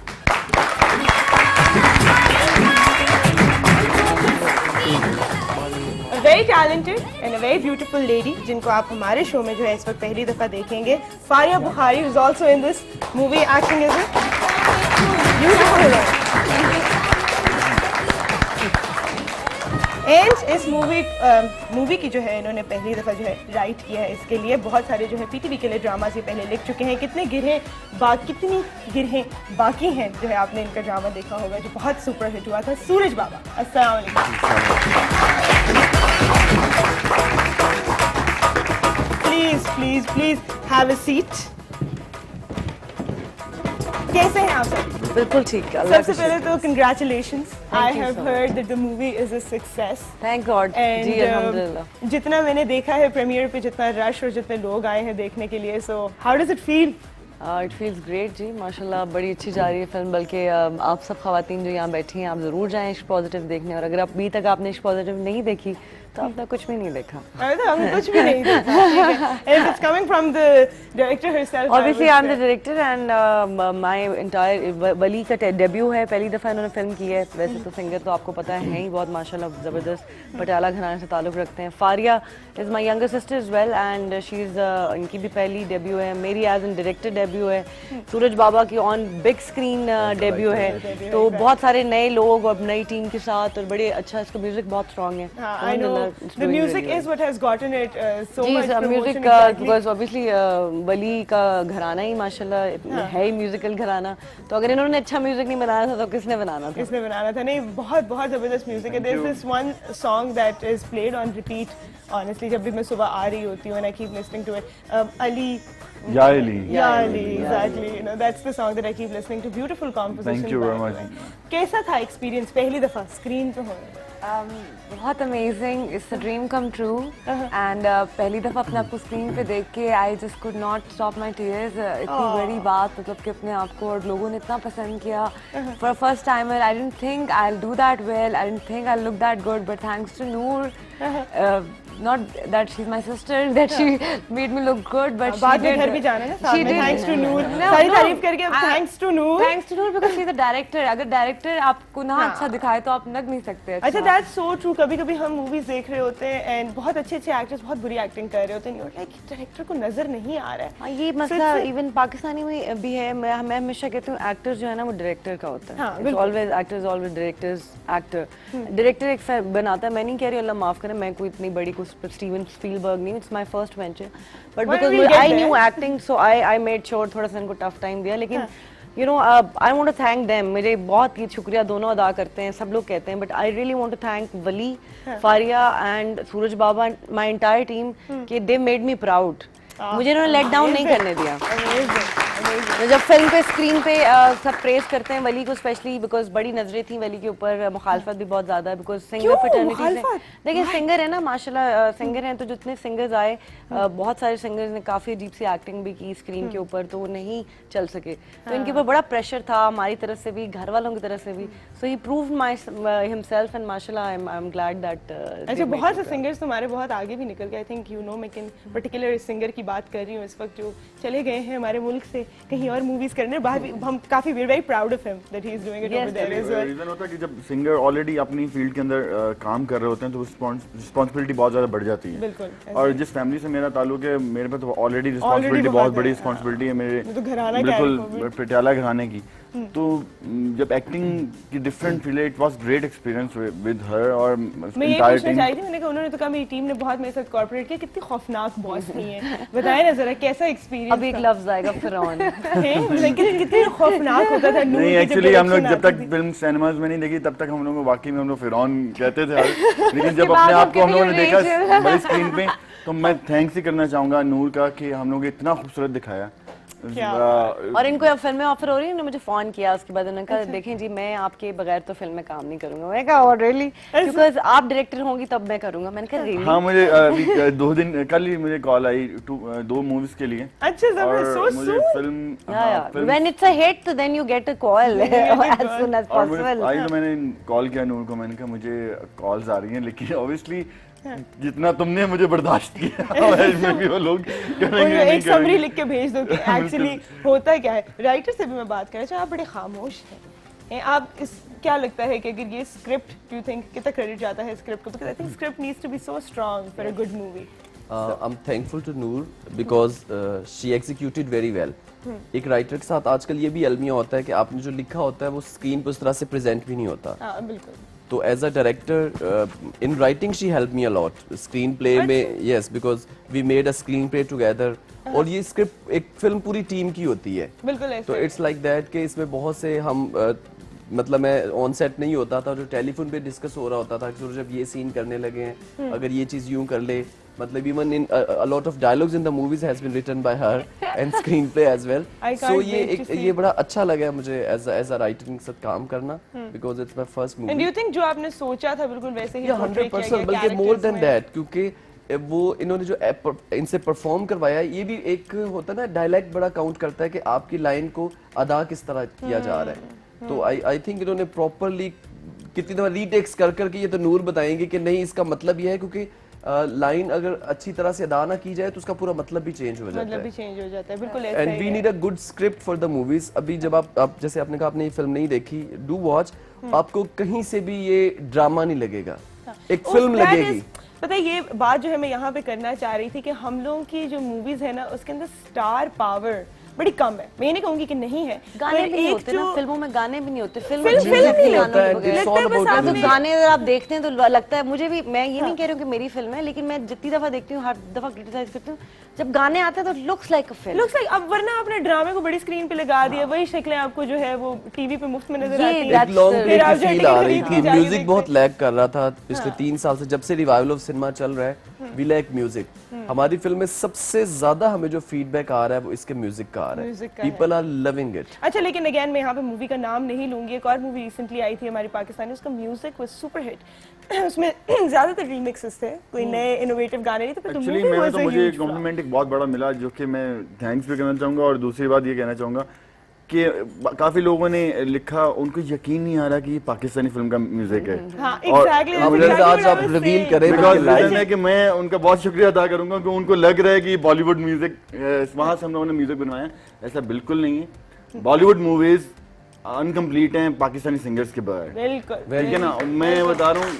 Very talented and a very beautiful lady जिनको आप हमारे शो में जो है इस वक्त पहली दफा देखेंगे, Faria Bukhari, is also in this movie acting as a beautiful. And इस मूवी की जो है इन्होंने पहली दफ़ा जो है राइट किया है। इसके लिए बहुत सारे जो है पीटीवी के लिए ड्रामास ये पहले लिख चुके हैं। कितनी गिरहें बाकी हैं जो है, आपने इनका ड्रामा देखा होगा जो बहुत सुपर हिट हुआ था, सूरज बाबा। अस्सलाम वालेकुम। Please have a seat. कैसे हैं आप सब? बिल्कुल ठीक है। सबसे पहले तो congratulations. I have heard that the movie is a success. Thank God. जी अल्हम्दुलिल्लाह। जितना मैंने देखा है प्रीमियर पे, जितना रश और जितने लोग आए हैं देखने के लिए, so how does it feel? It feels great जी, माशाल्लाह बड़ी अच्छी जा रही है फिल्म। बल्कि आप सब खवातीन जो यहाँ बैठी हैं, आप ज़रूर जाएं इश्क पॉजिटिव देखने, और अगर अभी तक आपने इश्क पॉजिटिव नहीं देखी तो आपने कुछ भी नहीं देखा। हमने कुछ भी नहीं देखा। It's coming from the director herself. Obviously I'm the director and my entire वली का डेब्यू है, पहली दफ़ा इन्होंने फिल्म की है। वैसे तो सिंगर तो आपको पता है ही बहुत माशाल्लाह ज़बरदस्त, पटियाला घराने से ताल्लुक़ रखते हैं। Faria is my younger sister is well and she is इनकी भी पहली डेब्यू है, मेरी एज एन डायरेक्टर डेब्यू है, सूरज बाबा की ऑन बिग स्क्रीन डेब्यू है। तो बहुत सारे नए लोग और नई टीम के साथ, और बड़े अच्छा, इसका म्यूजिक बहुत स्ट्रॉन्ग है। The music is what has gotten it so much promotion. Music because obviously वली का घराना ही माशाल्लाह है ही म्यूजिकल घराना, तो अगर इन्होंने अच्छा म्यूजिक नहीं बनाया था तो किसने बनाना था? नहीं, बहुत जबरदस्त म्यूजिक है। There's this one song that is played on repeat honestly जब भी मैं सुबह आ रही होती हूँ and I keep listening to it. Ali Ya Ali, exactly. You know, that's the song that I keep listening to. Beautiful composition. Thank you very much. कैसा था experience पहली दफा स्क्रीन पे होने? बहुत amazing, it's a dream come true. And पहली दफ़ा अपने आप को स्क्रीन पे देख के I just could not stop my tears. इतनी बड़ी बात, मतलब कि अपने आप को और लोगों ने इतना पसंद किया। For first time I didn't think I will do that well, I didn't think I look that good, but thanks to Noor, not that she's my sister, that she made me look good, but बाद में घर भी जाना है ना साथ में। Thanks to Noor, सारी तारीफ करके अब thanks to Noor because she's the director. अगर डायरेक्टर आपको ना अच्छा दिखाए तो आप लग नहीं सकते। अच्छा, that's so true। कभी-कभी हम मूवीज देख रहे होते हैं एंड बहुत अच्छे एक्टर्स बहुत बुरी एक्टिंग कर रहे होते हैं, लाइक डायरेक्टर को नजर नहीं आ रहा है। ये मसला इवन पाकिस्तानी में भी है। मैं हमेशा कहती हूँ एक्टर जो है ना वो डायरेक्टर का होता है। Always actors, always directors, actor. Director एक बनाता है। मैं नहीं कह रही, अल्लाह माफ करे, मैं कोई इतनी बड़ी स्टीवन स्पीलबर्ग नहीं, it's my first venture, but because I knew acting so I made sure थोड़ा सा इनको टफ टाइम दिया। लेकिन you know I want to thank them, मेरे बहुत ही शुक्रिया दोनों अदा करते हैं, सब लोग कहते हैं, but I really want to thank Wali, Faria and Suraj Baba, my entire team, कि दे मेड मी प्राउड मुझे इन्होंने लेट डाउन नहीं करने दिया। Amazing. तो जब फिल्म पे स्क्रीन पे सब प्रेज करते हैं वली को स्पेशली बिकॉज बड़ी नजरें थी वली के ऊपर, मुखालफत भी बहुत ज्यादा है बिकॉज सिंगर क्यों? फ्रेटर्निटी से मुखालफत? देखिए सिंगर है ना माशाल्लाह, सिंगर हैं तो जितने सिंगर्स आए बहुत सारे सिंगर्स ने काफी अजीब सी एक्टिंग भी की स्क्रीन के ऊपर, तो वो नहीं चल सके। तो इनके ऊपर बड़ा प्रेशर था हमारी तरफ से भी, घर वालों की तरफ से भी। सो ही प्रूव्ड हिमसेल्फ एंड माशाल्लाह आई एम ग्लैड दैट। अच्छा, बहुत से सिंगर्स तुम्हारे बहुत आगे भी निकल गए। आई थिंक यू नो मैं किन पर्टिकुलर सिंगर की बात कर रही हूँ इस वक्त जो चले गए हैं हमारे मुल्क से कहीं और मूवीज करने। बाहर भी हम काफी we are very proud of him that he is doing it over there as well. Reason होता है कि जब सिंगर ऑलरेडी अपनी फील्ड के अंदर काम कर रहे होते हैं तो रिस्पॉन्सिबिलिटी बहुत ज्यादा बढ़ जाती है। बिल्कुल, और जिस फैमिली से मेरा ताल्लुक है मेरे पे तो ऑलरेडी रिस्पॉन्सिबिलिटी बहुत बड़ी रिस्पॉन्सिबिलिटी है मेरे, तो घराना क्या है बिल्कुल पटियाला घराने की। तो जब एक्टिंग की different field it was great experience with her. और मैं ये पूछना चाह रही थी, मैंने कहा उन्होंने तो कहा मेरी टीम ने बहुत मेरे साथ कॉर्पोरेट किया, कितनी खौफनाक बॉस थी हैं, बताएं ना जरा कैसा एक्सपीरियंस। अभी एक लफ्ज आएगा फिरौन। लेकिन कितनी खौफनाक होता था। नहीं एक्चुअली हम लोग जब तक फिल्म सिनेमाज में नहीं देखी तब तक हम लोग को वाकई में हम लोग फिरौन कहते थे, लेकिन जब अपने आप को हम लोगों ने देखा बड़ी स्क्रीन पे तो मैं थैंक्स ही करना चाहूंगा नूर का कि हम लोग इतना खूबसूरत दिखाया। और इनको अब फिल्में ऑफर हो रही है, मुझे फोन किया उसके बाद उन्होंने कहा देखें जी मैं आपके बगैर तो फिल्म में काम नहीं करूंगा। मैंने कहा और रियली, बिकॉज़ आप डायरेक्टर होंगी तब मैं करूंगा। मैंने कहा रियली? हाँ मुझे अभी 2 दिन कल ही मुझे कॉल आई 2 मूवीज के लिए। अच्छा जबरदस्त, और सो मुझे फिल्म व्हेन इट्स अ हिट तो then you get a call as soon as और मुझे पॉसिबल। आई तो मैंने कॉल किया नूर को, मैंने कहा मुझे कॉल्स आ रही हैं लेकिन ऑब्वियसली जितना तुमने मुझे बर्दाश्त किया इसमें भी वो लोग करेंगे नहीं एक समरी करेंगे। लिख के भेज दो कि एक्चुअली होता क्या है। राइटर से भी मैं बात कर रहा हूँ, आप बड़े खामोश हैं। आप इस क्या लगता है कि अगर ये स्क्रिप्ट डू यू थिंक कितना क्रेडिट जाता है स्क्रिप्ट को? Because I think script needs to be so strong for a good movie. I'm thankful to Noor because she executed very well. एक राइटर के साथ आजकल ये भी अलमिया होता है कि आपने जो लिखा होता है वो स्क्रीन पर उस तरह से प्रेजेंट भी नहीं होता। हाँ बिल्कुल। तो as a director in writing she help me a lot. Screenplay में yes because we made a screenplay together. और ये स्क्रिप्ट एक फिल्म पूरी टीम की होती है, बिल्कुल ऐसे। तो इट्स लाइक दैट कि इसमें बहुत से हम मतलब मैं ऑन सेट नहीं होता था, जो टेलीफोन पे डिस्कस हो रहा होता था कि जब ये सीन करने लगे हैं अगर ये चीज यूं कर ले, मतलब even in a lot of dialogues in the movies has been written by her and screenplay as well. I can't सो ये wait to एक see. ये बड़ा अच्छा लगा मुझे एज अ राइटर के साथ काम करना because it's my first and do movie. You think जो आपने सोचा था बिल्कुल वैसे ही 100% बल्कि मोर देन दैट, क्योंकि वो इन्होंने जो इनसे परफॉर्म करवाया ये भी एक होता है ना, डायलैक्ट बड़ा काउंट करता है कि आपकी लाइन को अदा किस तरह किया जा रहा है। तो आई थिंक इन्होंने प्रॉपरली कितनी दफा रीटेक्स कर करके ये तो नूर बताएंगे कि नहीं इसका मतलब ये है, क्योंकि लाइन अगर अच्छी तरह से अदा ना की जाए तो उसका पूरा मतलब भी चेंज हो जाता मतलब भी है। चेंज हो जाता है, बिल्कुल ऐसा एंड ही वी है। Need a good script for the movies. अभी जब आप जैसे आपने कहा आपने ये फिल्म नहीं देखी, डू वॉच, आपको कहीं से भी ये ड्रामा नहीं लगेगा, एक फिल्म That लगेगी। is- पता है ये बात जो है मैं यहाँ पे करना चाह रही थी कि हम लोगों की जो मूवीज है ना उसके अंदर स्टार पावर बड़ी कम है। मैं ये नहीं कहूंगी कि नहीं है, गाने पर भी नहीं एक होते ना जो फिल्मों में, गाने भी नहीं होते। फिल्म फिल्म अच्छी नहीं होती है होता है, गानों के बगैर। it's all लगता है बस about तो music. गाने अगर आप देखते हैं तो लगता है मुझे भी, मैं ये नहीं कह रही हूँ कि मेरी फिल्म है, लेकिन मैं जितनी दफा देखती हूँ हर दफा क्रिटिसाइज करती हूँ जब गाने आते हैं तो looks like a film. Looks like, अब वरना आपने ड्रामे को बड़ी स्क्रीन पे लगा दिया, वही शक्लें आपको जो है वो टीवी पे मुफ्त में नजर ये आती that's हैं। एक लॉन्ग प्ले फिर आप की जो फील टिकट आ रही खरीद थी, के जाके म्यूजिक देखते बहुत लैग कर रहा था पिछले 3 साल से, जब से रिवाइवल ऑफ सिनेमा चल रहा है। We lack music. हमारी फिल्म में सबसे ज्यादा हमें जो फीडबैक आ रहा है वो इसके म्यूजिक का आ रहा Music है। का है। People are loving it. अच्छा, लेकिन अगेन मैं यहाँ पे मूवी का नाम नहीं लूंगी। एक और मूवी रिसेंटली आई थी हमारी पाकिस्तानी, उसका म्यूजिक वाज सुपर हिट। उसमें ज्यादातर रीमिक्सेस थे, कोई नए इनोवेटिव गाने नहीं थे, पर एक्चुअली मूवी मैं वाज तो मुझे कॉम्प्लीमेंट एक बहुत बड़ा मिला जो कि मैं थैंक्स भी करना चाहूँगा। और दूसरी बात ये कहना चाहूँगा कि काफ़ी लोगों ने लिखा, उनको यकीन नहीं आ रहा कि ये पाकिस्तानी फिल्म का म्यूजिक है। हाँ और एग्जैक्टली, अब आज आप रिवील करें बिकॉज बिल्कुल रीजन है कि मैं उनका बहुत शुक्रिया अदा करूंगा कि उनको लग रहा है कि बॉलीवुड म्यूजिक वहाँ से हम लोगों ने म्यूजिक बनवाया। ऐसा बिल्कुल नहीं है। बॉलीवुड मूवीज अनकम्प्लीट हैं पाकिस्तानी सिंगर्स के बगैर। बिल्कुल ठीक है ना, मैं बता रहा हूँ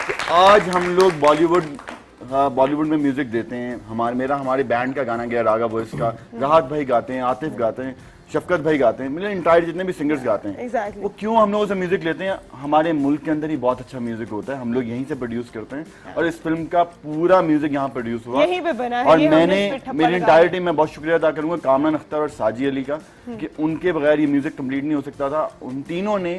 कि आज हम लोग बॉलीवुड में म्यूजिक देते हैं। हमारे बैंड का गाना गया रागा बॉयज का, राहत भाई गाते हैं, आतिफ गाते हैं, शफकत भाई गाते हैं, मतलब इंटायर जितने भी सिंगर्स गाते हैं, Exactly. वो क्यों हम लोगों से म्यूजिक लेते हैं? हमारे मुल्क के अंदर ही बहुत अच्छा म्यूजिक होता है, हम लोग यहीं से प्रोड्यूस करते हैं और इस फिल्म का पूरा म्यूजिक यहाँ प्रोड्यूस हुआ, यहीं पे बना है, और ये हमने मैंने इस पे ठप्पा मेरी लगा इंटायर दिया। टीम में बहुत शुक्रिया अदा करूंगा कामरान अख्तर और साजी अली का कि उनके बगैर ये म्यूजिक कंप्लीट नहीं हो सकता था। उन तीनों ने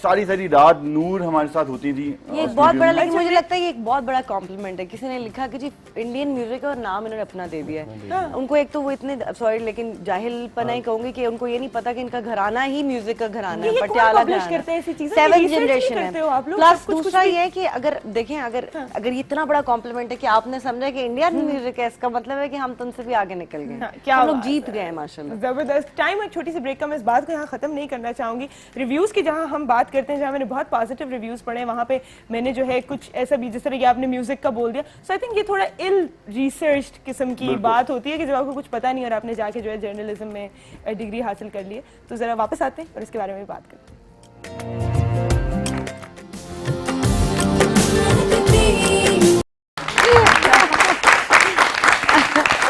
सारी रात नूर हमारे साथ होती थी ये एक बहुत बड़ा, लेकिन मुझे लगता है ये एक बहुत बड़ा कॉम्प्लीमेंट है। किसी ने लिखा कि जी इंडियन म्यूजिक और नाम इन्होंने अपना दे दिया है। उनको एक तो वो इतने सॉरी लेकिन जाहिलपना ही कहूंगी कि उनको ये नहीं पता कि इनका घराना ही म्यूजिक का घराना है, ये कौन पटियाला publish घराना करते हैं ऐसी चीजें? 7th ये research जनरेशन नहीं करते हो है। आप लोग? प्लस सब कुछ दूसरा ये है कि अगर देखें अगर ये इतना बड़ा कॉम्प्लीमेंट है कि आपने समझा कि इंडियन म्यूजिक है, इसका मतलब है कि हम तुमसे भी आगे निकल गए, क्या हम लोग बात जीत गए हैं माशाल्लाह। जबरदस्त। टाइम एक छोटी सी ब्रेक का, मैं इस बात को यहाँ खत्म नहीं करना चाहूंगी। रिव्यूज की जहाँ हम बात करते हैं, जहाँ मैंने बहुत पॉजिटिव रिव्यूज पढ़े, वहाँ पे मैंने जो है कुछ ऐसा भी, जिस तरह कि आपने म्यूजिक का बोल दिया, सो आई थिंक ये थोड़ा इल रिसर्च्ड किस्म की बात होती है कि जब आपको कुछ पता नहीं और आपने जाके जो है जर्नलिज्म में डिग्री हासिल कर ली है। तो जरा वापस आते हैं और इसके बारे में बात करते हैं।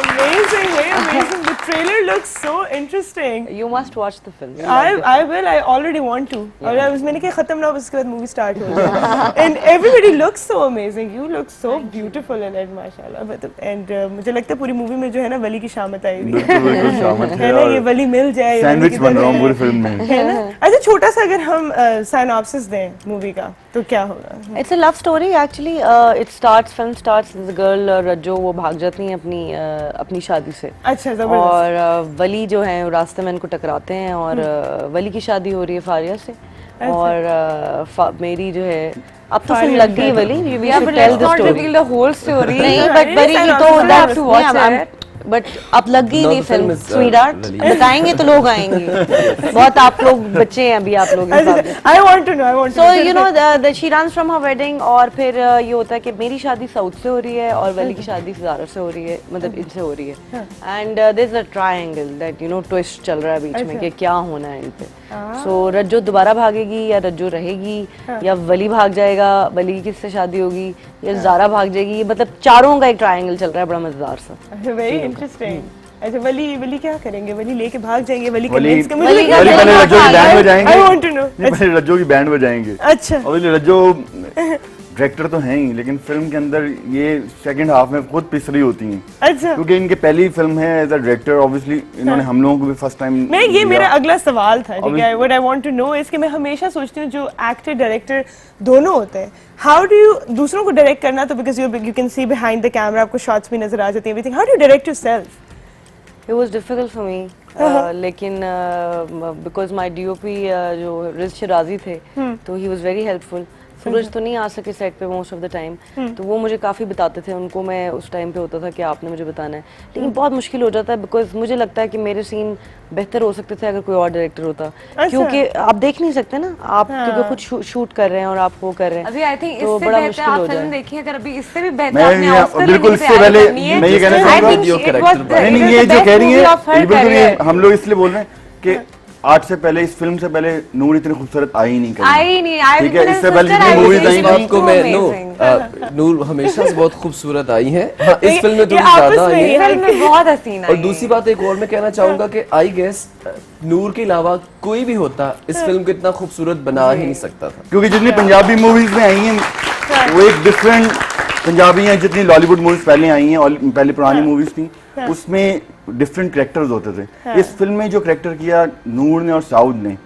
Amazing. The trailer looks so interesting. You must watch the film. I will. I already want to. और मैंने कहा खत्म ना हो, उसके बाद मूवी स्टार्ट हो जाए. And everybody looks so amazing. You look so beautiful in it, माशाल्लाह. And मुझे लगता है पूरी मूवी में जो है ना वली की शामत आई हुई है. है ना, ये वली मिल जाए. सैंडविच बन रहा हूँ पूरी फिल्म में। है ना. अच्छा, छोटा सा अगर हम साइनॉप्सिस दें मूवी का तो क्या होगा? It's a love story actually. Film starts with the girl रज्जो, वो भाग जाती है अपनी शादी से। अच्छा, जबरदस्त. और वली जो है रास्ते में इनको टकराते हैं और वली की शादी हो रही है फारिया से, और मेरी जो है अब तो फिल्म लग गई वली। We should tell the story. the whole story. नहीं, but वली की तो You have to watch it. But अब लग गई No, नहीं the film film is, sweetheart, बताएंगे तो लोग आएंगे। बहुत आप लोग बच्चे हैं अभी, आप लोग I want to know. I want to So know. you know she runs from her wedding, और फिर ये होता है कि मेरी शादी साउथ से हो रही है और वली की शादी ज़ारा से हो रही है, मतलब इनसे हो रही है। And there is a triangle that twist चल रहा है बीच में कि क्या होना है इन पे। सो रज्जो दोबारा भागेगी या रज्जो रहेगी, या वली भाग जाएगा, वली की किससे शादी होगी, या ज़ारा भाग जाएगी। ये मतलब चारों का एक ट्रायंगल चल रहा है, बड़ा मजेदार सा। Very interesting. अच्छा, वली क्या करेंगे? वली लेके भाग जाएंगे? वली वली convince कर- वली का वली पहले रज्जो की बैंड बजाएंगे। I want to know. नहीं, पहले रज्जो की बैंड बजाएंगे। अच्छा, और रज्जो डायरेक्टर तो हैं ही, लेकिन फिल्म के अंदर ये सेकंड हाफ में खुद पिसरी होती हैं, अच्छा। क्योंकि इनकी पहली फिल्म है एज अ डायरेक्टर। ऑब्वियसली इन्होंने हम लोगों को भी फर्स्ट टाइम मैं ये मेरा अगला सवाल था, ठीक है? What I want to know is कि मैं हमेशा सोचती हूँ जो एक्टर डायरेक्टर दोनों होते हैं, हाउ डू यू दूसरों को डायरेक्ट करना, तो because you can see behind the camera, आपको शॉट्स भी नजर आ जाती हैं, everything, how do you direct yourself? It was difficult for me, लेकिन because my DOP जो रिज शिराजी थे, तो he was very helpful. सूरज तो नहीं आ सके सेट पे मोस्ट ऑफ द टाइम, तो वो मुझे काफ़ी बताते थे। उनको मैं उस टाइम पे होता था कि आपने मुझे बताना है, लेकिन बहुत मुश्किल हो जाता है बिकॉज मुझे लगता है कि मेरे सीन बेहतर हो सकते थे अगर कोई और डायरेक्टर होता, क्योंकि आप देख नहीं सकते ना, आप क्योंकि खुद शूट कर रहे हैं और आप वो कर रहे हैं। अभी आई थिंक तो इससे बड़ा बेहतर मुश्किल आप हो फिल्म जाए। देखिए, अगर अभी इससे भी बेहतर मैं आपने ऑस्कर बिल्कुल लेने की इससे तैयारी पहले करनी है। मैं ये कहना I चाहूंगा, think Your it character was by- the- नहीं it was ये the जो best कह रही movie है of her ये बिल्कुल ये career. हम लोग इसलिए बोल रहे हैं कि आज से पहले, इस फिल्म से पहले नूर इतनी खूबसूरत आई नहीं कभी। आई नहीं, आई ठीक है, इससे पहले जितनी मूवीज आई इस बात को मैं नूर हमेशा से बहुत खूबसूरत आई है। हाँ, इस फिल्म में थोड़ी ज्यादा आई है। फिल्म में बहुत हसीन और आई दूसरी बात एक और मैं कहना चाहूंगा कि आई गेस नूर के अलावा कोई भी होता इस फिल्म को इतना खूबसूरत बना ही नहीं सकता था। क्योंकि जितनी पंजाबी मूवीज में आई हैं वो एक डिफरेंट पंजाबी हैं, जितनी लॉलीवुड मूवीज पहले आई हैं और पहले पुरानी मूवीज थी उसमें डिफरेंट कैरेक्टर्स होते थे। इस फिल्म में जो कैरेक्टर किया नूर ने और साउद ने,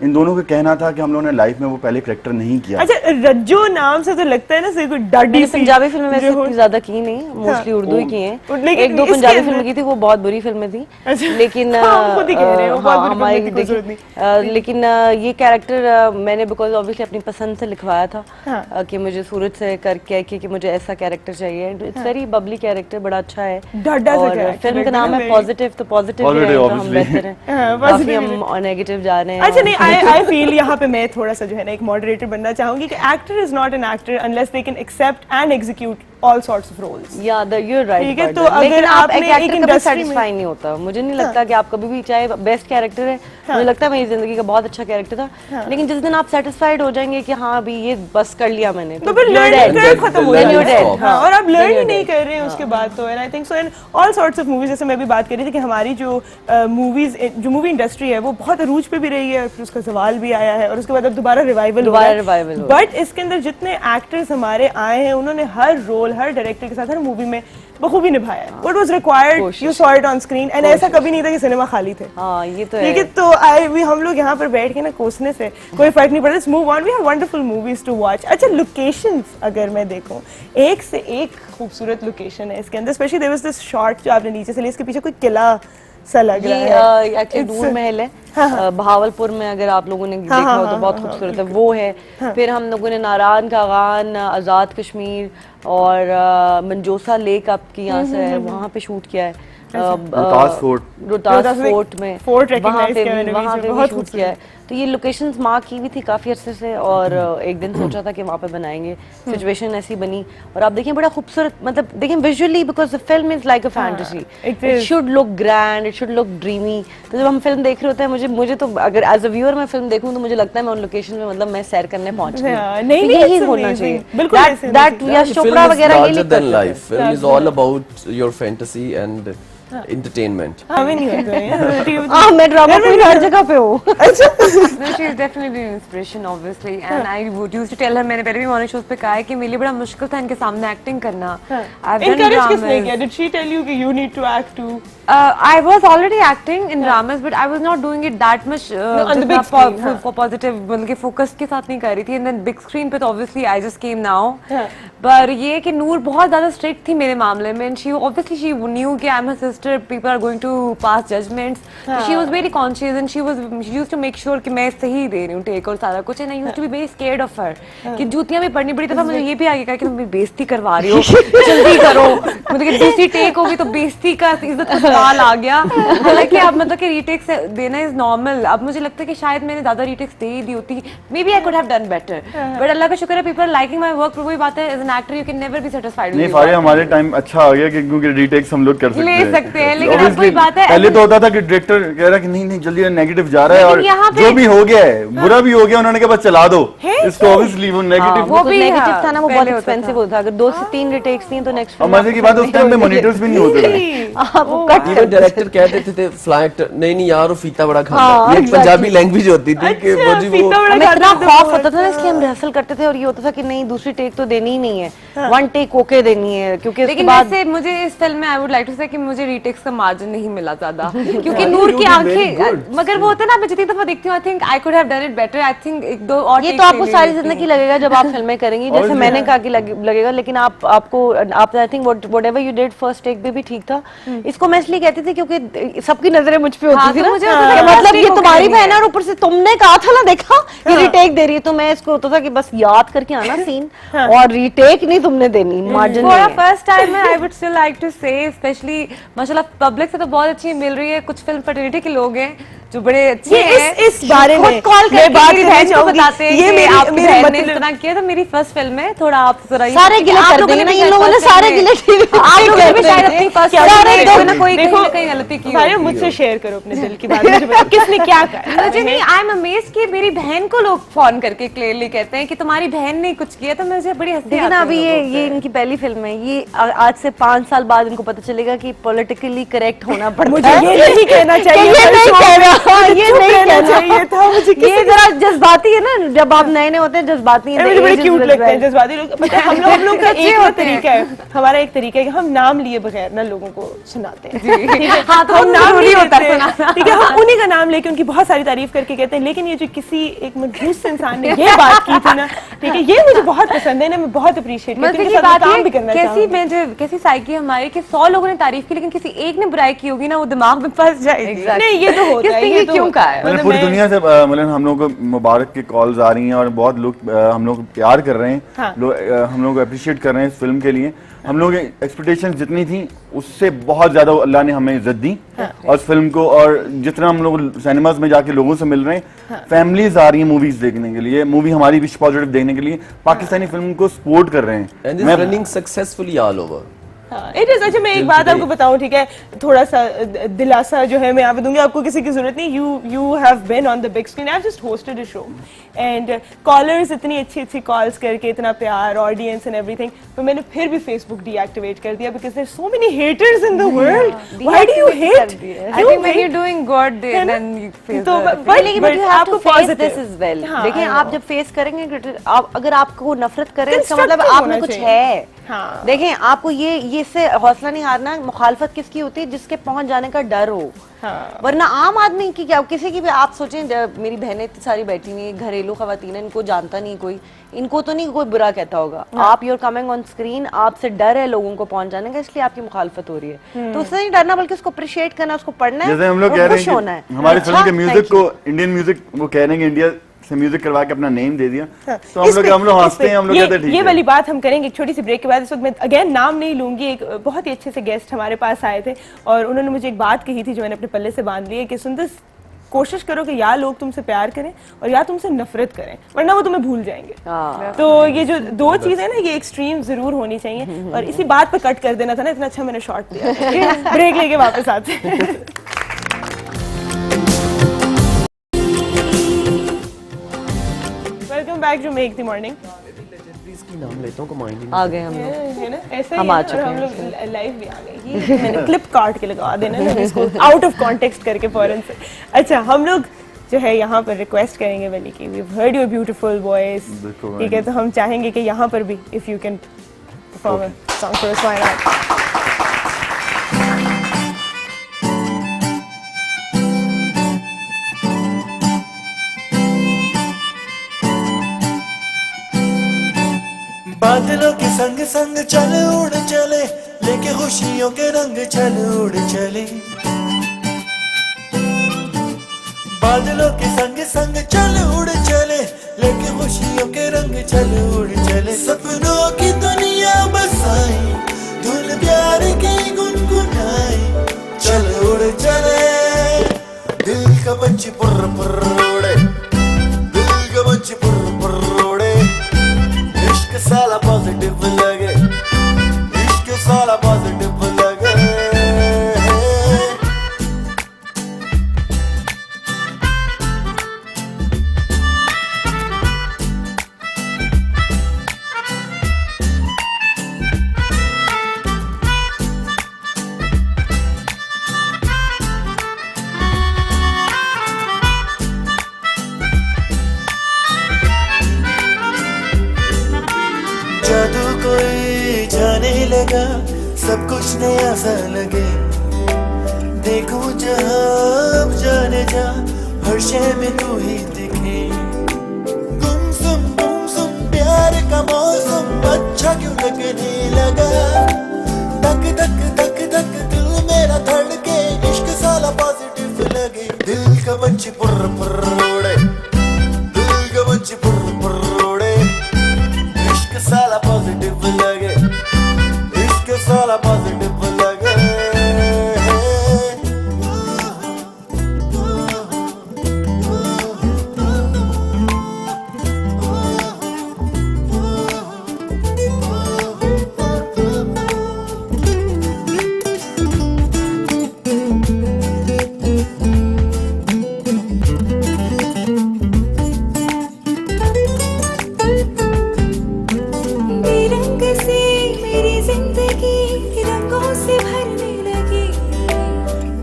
इन दोनों का कहना था कि हम लोगों ने लाइफ में वो पहले कैरेक्टर नहीं किया। अच्छा, रज्जो नाम से तो लगता है ना से कोई डाडी मैंने सी पंजाबी फिल्में वैसे जो हो- इतनी ज्यादा की नहीं, मोस्टली उर्दू ही की हैं। लेकिन एक दो इसके पंजाबी अंदर- फिल्में की थी, वो बहुत बुरी फिल्में थी, अच्छा। लेकिन हाँ, खुद ही कह रहे हैं, वो बहुत बुरी हमारी फिल्में थी, कोई जरूरत देखिए, लेकिन ये कैरेक्टर मैंने बिकॉज ऑब्वियसली अपनी पसंद से लिखवाया था कि मुझे सूरज से करके कि मुझे ऐसा कैरेक्टर चाहिए। इट्स वेरी बबली कैरेक्टर, बड़ा अच्छा है। डाडा सा और character, फिल्म का नाम है very- पॉजिटिव, तो पॉजिटिव Positive, तो हम obviously. बेहतर हैं, हाँ, काफी positive हम नेगेटिव जा रहे हैं। अच्छा, नहीं, आई फील यहाँ पे मैं थोड़ा सा जो है ना एक मॉडरेटर बनना चाहूंगी कि actor is not an actor unless they can accept and execute all sorts of roles. Yeah, you're right. ठीक है, about तो that. लेकिन अगर आप आपने एक एक एक्टर कभी industry में- सेटिस्फाई नहीं होता। मुझे नहीं लगता कि आप कभी भी, चाहे बेस्ट कैरेक्टर है, मुझे लगता है मेरी जिंदगी का बहुत अच्छा कैरेक्टर था, लेकिन जिस दिन आप सेटिस्फाइड हो जाएंगे कि हाँ अभी ये बस कर लिया मैंने, तो फिर you're learning dead. curve खत्म हो Then जाता you're है। dead. हाँ, और आप लर्न ही you're नहीं dead. कर रहे हैं उसके बाद तो, and I think so in all sorts of movies, जैसे मैं भी बात कर रही थी कि हमारी जो मूवीज जो मूवी इंडस्ट्री है वो बहुत अरूज पे भी रही है, फिर उसका सवाल भी आया है और उसके बाद अब दोबारा रिवाइवल हो रहा है। revival हो रहा बट इसके अंदर जितने एक्टर्स हमारे आए हैं उन्होंने हर रोल हर डायरेक्टर के साथ हर मूवी में बखूबी निभाया है। What was required you saw it on screen, and ऐसा कभी नहीं था कि सिनेमा खाली थे। हाँ ये तो ठीक है, है। तो हम लोग यहाँ पर बैठ के ना कोसने से कोई फर्क नहीं पड़ता। Let's move on, we have wonderful movies to watch. अच्छा, लोकेशंस अगर मैं देखूं, एक से एक खूबसूरत लोकेशन है इसके अंदर, specially there was this shot जो आपने नीचे से लिया, इसके पीछे कोई किला सा लग रहा है। ये एक्चुअली It's- नूर महल है, बहावलपुर में, अगर आप लोगों ने देखा हो तो बहुत खूबसूरत है वो है। फिर हम लोगों ने नारायण का गान, आज़ाद कश्मीर और मंजोसा लेक आपकी यहाँ से है, वहाँ पे शूट किया है। रोहतास फोर्ट, रोहतास फोर्ट में, फोर्ट वहाँ recognize पे किया मैंने वहाँ बीच पे में, भी बहुत शूट किया है। तो ये लोकेशंस मार्क की हुई थी काफी अरसे से, और एक दिन सोचा था कि वहाँ पे बनाएंगे, सिचुएशन ऐसी बनी, और आप देखिए बड़ा खूबसूरत, मतलब देखिए visually, because the film is like a fantasy, it it is. Should look grand, it should look dreamy. तो जब हम फिल्म देख रहे होते हैं, मुझे तो अगर एज अ व्यूअर मैं फिल्म देखूं तो मुझे लगता है मैं उन लोकेशन में, मतलब मैं सैर करने पहुंच गई हाँ, हूं। नहीं, तो नहीं, यही it's होना amazing. चाहिए। बिल्कुल ऐसे होना दैट चाहिए। यश Film चोपड़ा is वगैरह ये larger नहीं than करते। life. Film is all about your fantasy and entertainment. हमें नहीं होता है। हाँ, मैं ड्रामा क्वीन हर जगह पे हूँ। No, she is definitely an inspiration, obviously. And I would used to tell her, मैंने पहले भी मॉर्निंग शोज पे कहा है कि मेरे लिए बड़ा मुश्किल था इनके सामने एक्टिंग करना। I've done Encourage किसने dramas. किया? Did she tell you कि you need to act too? I was already acting in dramas, but I was not doing it that much. on the just big not screen, for positive, बल्कि focus के साथ नहीं कर रही थी. And then big screen पे तो obviously I just came now. हाँ. पर ये कि नूर बहुत ज़्यादा strict थी मेरे मामले में. And she obviously she knew कि I'm her sister. People are going to pass judgments. So she was very conscious and she used to make sure कि मैं सही दे रही हूँ take और सारा कुछ. And I used to be very scared of her. कि जूतियाँ भी पड़नी पड़ी, दफा मुझे ये भी आगे कहा कि तुम मेरी बेइज्जती करवा रही हो, जल्दी करो. मतलब कि दूसरी टेक होगी तो बेइज्जती का इज्जत का सवाल आ गया. हालांकि अब मतलब कि रीटेक्स देना इज नॉर्मल. अब मुझे लगता है कि शायद मैंने ज्यादा रीटेक्स दे ही दी होती. Maybe I could have done better, but अल्लाह का शुक्र है पीपल लाइकिंग माय वर्क. वही बात है, as an actor you can never be satisfied. नहीं फारिया, हमारे टाइम अच्छा आ गया कि क्योंकि रीटेक्स हम लोग कर सकते हैं, ले सकते हैं, लेकिन अब Obviously, वही बात है, पहले तो होता था कि डायरेक्टर कह रहा है कि नहीं नहीं जल्दी नेगेटिव जा रहा है, लेकिन यहाँ और पे- जो भी हो गया है बुरा भी हो गया, उन्होंने कहा बस चला दो इसको. ऑब्वियसली वो नेगेटिव, वो भी नेगेटिव हाँ, था ना, वो पहले बहुत होता एक्सपेंसिव था. होता था। अगर 2 से 3 रिटेक्स नहीं तो नेक्स्ट और मजे की बात है उस टाइम पे मॉनिटर्स भी नहीं होते थे. वो कट Even डायरेक्टर कह देते थे फ्लाइट नहीं नहीं यार वो फीता बड़ा खाता हाँ, है. ये exactly. पंजाबी लैंग्वेज होती थी कि वो जी वो हमें इतना खौफ होता था ना, इसलिए हम रिहर्सल करते थे, और ये होता था कि नहीं दूसरी टेक तो देनी ही नहीं है, 1 टेक ओके देनी है, क्योंकि उसके लेकिन बाद वैसे मुझे इस फिल्म में आई वुड लाइक टू से कि मुझे रीटेक्स का मार्जिन नहीं मिला ज्यादा, क्योंकि Yeah, नूर you की did very आंखें, good. मगर वो होता है ना, मैं जितनी दफा देखती हूँ I think I could have done it better. I think 1-2 और ये takes तो आपको ले सारी लेती जिंदगी हूँ. लगेगा जब आप फिल्में करेंगी, जैसे Obviously. मैंने कहा कि लगेगा, लेकिन आपको I think whatever you did first take पे भी ठीक था. इसको मैं इसलिए कहती थी क्योंकि सबकी नजरें मुझ पे होती हाँ, थी तो ना, मुझे होता था कि मतलब first ये take तुम्हारी होके बहन है और ऊपर से तुमने कहा था ना, देखा ये रीटेक दे रही है, तो मैं इसको होता था कि बस याद करके आना सीन, और रीटेक नहीं तुमने देनी, मार्जिन For नहीं a है. first time I would still like to say, especially माशाल्लाह पब्लिक से तो बहुत अच्छी मिल रही है. कुछ फिल्म फर्टिलिटी के लोग हैं जो बड़े अच्छे ये हैं. इस बारे खुद में कॉल मैं करके बात मेरी करना बहन को चाहूंगी. बताते हैं ये कि मेरी- आपकी मेरे बहन ने मतलब- इस तरह किया. तो मेरी फर्स्ट फिल्म है, थोड़ा आप जरा ये सारे गिले आप कर लोगों देंगे ने ना, भी इन लोगों ने first सारे film गिले में- आप लोगों ने भी शायद अपनी फर्स्ट सारे फिल्म दो- में ना कोई कहीं देखो, ना कहीं गलती की फारिया, होगी. मुझसे शेयर करो अपने दिल की बात, मुझे बताओ किसने क्या कहा. मुझे नहीं, आई एम अमेज्ड कि मेरी बहन को लोग फोन करके क्लियरली कहते हैं कि तुम्हारी बहन ने कुछ किया. तो मुझे बड़ी हंसी देखिए आती ना, है अभी लोगों ये से. इनकी पहली फिल्म है, ये आज से 5 साल बाद इनको पता चलेगा कि पॉलिटिकली करेक्ट होना पड़ता मुझे है. ये नहीं कहना चाहिए, ये हर नहीं शो में कहना, मुझे ये चुप नहीं रहना कहना चाहिए था. मुझे ये जरा जज्बाती है ना, जब आप नए नए होते हैं जज्बाती हैं. मुझे बड़े The age is cute well लगते हैं well. जज्बाती लोग. पता है हम लोग का अच्छे एक ना होते हैं. तरीका है, हमारा एक तरीका है कि हम नाम लिए बगैर ना लोगों को सुनाते हैं. ठीक है? हाँ, तो हम वो नाम जरूरी नहीं होता है लेते. सुनाना. ठीक है, हम उन्हीं का नाम लेके उनकी बहुत सारी तारीफ करके कहते हैं, लेकिन ये जो किसी एक मनहूस इंसान ने ये बात की थी ना, ठीक है, ये मुझे बहुत पसंद है ना, मैं बहुत अप्रिशिएट करती मतलब हूँ, ये इनके साथ बात मैं काम है भी करना कैसी चाहूंगी. मैं जो कैसी साइकी है हमारी कि 100 लोगों ने तारीफ की, लेकिन किसी एक ने बुराई की होगी ना, वो दिमाग में फंस जाएगी. नहीं, ये तो होता है, किसने ये ये तो क्यों होता कहा है? मतलब पूरी दुनिया से मतलब हम लोग को मुबारक की कॉल्स आ रही हैं और बहुत लोग हम लोग प्यार कर रहे हैं. हाँ. हम लोग अप्रिशिएट कर रहे हैं इस फिल्म के लिए. हम लोग एक्सपेक्टेशंस जितनी थी उससे बहुत ज्यादा अल्लाह ने हमें इज्जत दी और इस फिल्म को. और जितना हम लोग सिनेमाज में जाके लोगों से मिल रहे हैं, फैमिलीज आ रही हैं मूवीज देखने के लिए. मूवी हमारी विश पॉजिटिव देने के लिए पाकिस्तानी फिल्म को सपोर्ट कर रहे हैं। And is running successfully all over. It is. अच्छा मैं एक बात आपको बताऊं, ठीक है, थोड़ा सा दिलासा जो है मैं यहाँ पे दूंगी आपको, किसी की जरूरत नहीं। You have been on the big screen, I have just hosted a show and callers इतनी अच्छी कॉल्स करके, इतना प्यार, ऑडियंस एंड एवरीथिंग, तो मैंने फिर भी फेसबुक डीएक्टिवेट कर दिया because there are so many haters in the world. Why do you hate? I think when you're doing good, then you face तो the लेकिन you have to face positive. this as well. हाँ, देखिए I आप know. जब face करेंगे, आप अगर आपको नफरत करें इसका मतलब Constructive आप में होना कुछ चाहिए। है। हाँ। देखें आपको ये इससे हौसला नहीं हारना। मुखालफत किसकी होती है? जिसके पहुंच जाने का डर हो। हाँ। वरना आम आदमी की क्या, किसी की भी आप सोचें, मेरी बहनें इतनी सारी बैठी हुई हैं, घरेलू खवातीन हैं, इनको जानता नहीं कोई, इनको तो नहीं कोई बुरा कहता होगा। आप यूर कमिंग ऑन स्क्रीन, आपसे डर है लोगों को पहुंच जाने का, इसलिए आपकी मुखालफत हो रही है। तो उससे नहीं डरना, बल्कि उसको अप्रिशिएट करना, उसको पढ़ना है, जैसे हम लोग और कह रहे खुश हैं होना है। कि हमारी फिल्म अच्छा, के म्यूजिक thank you. को इंडियन म्यूजिक, वो कह रहे हैं कि इंडिया से म्यूजिक करवा के अपना नेम दे दिया, तो इस पे- हम लोग इस हंसते पे- हैं, हम लोग कहते हैं ठीक ये है। वाली बात हम करेंगे एक छोटी सी ब्रेक के बाद। इस वक्त मैं अगेन नाम नहीं लूंगी, एक बहुत ही अच्छे से गेस्ट हमारे पास आए थे और उन्होंने मुझे एक बात कही थी जो मैंने अपने पल्ले से बांध ली है कि सुंदर, कोशिश करो कि या लोग तुमसे प्यार करें और या तुमसे नफरत करें, वरना वो तुम्हें भूल जाएंगे। तो ये जो दो चीजें ना, ये एक्सट्रीम जरूर होनी चाहिए और इसी बात पे कट कर देना था ना, इतना अच्छा मैंने शॉट दिया। ब्रेक लेके वापस आते हैं। Welcome back to make the morning. इसकी नाम लेता हूँ, कमांड ही आ गए हम लोग। है ना, ऐसे हम ही आ है, चुके और हम हैं। लोग लाइव भी आ गए। ये मैंने क्लिप काट के लगा देना है इसको आउट ऑफ कॉन्टेक्स्ट करके फौरन से। अच्छा हम लोग जो है यहाँ पर रिक्वेस्ट करेंगे वली की, we heard your beautiful voice, बिल्कुल, ठीक है, तो हम चाहेंगे कि यहाँ पर भी if you can perform a song for us, why not. बादलों के संग संग चल उड़ चले, लेके खुशियों के रंग चल उड़ चले। बादलों के संग संग चल उड़ चले, लेके खुशियों के रंग चल उड़ चले। सपनों की दुनिया बसाई, धुन प्यार की गुनगुनाई, चल उड़ चले। दिल का पंछी पुर पुर उड़े, दिल का पंछी पुर पुर उड़े। इश्क साला पॉजिटिव लगे, इश्क साला पॉजिटिव लगे। जादू कोई जाने लगा, सब कुछ नया सा लगे। देखूं जहां अब जाने जा, हर शय में तू ही दिखे। गुमसुम प्यार का मौसम अच्छा क्यों लगने लगा। धक धक धक धक दिल मेरा धड़के, इश्क साला पॉजिटिव लगे। दिल का पंछी पुर पुर उड़े, दिल का पंछी पुर पुर उड़े। इश्क साला पॉजिटिव लगे, इश्क साला पॉजिटिव लगे। रंग से मेरी जिंदगी रंगों से भरने लगी।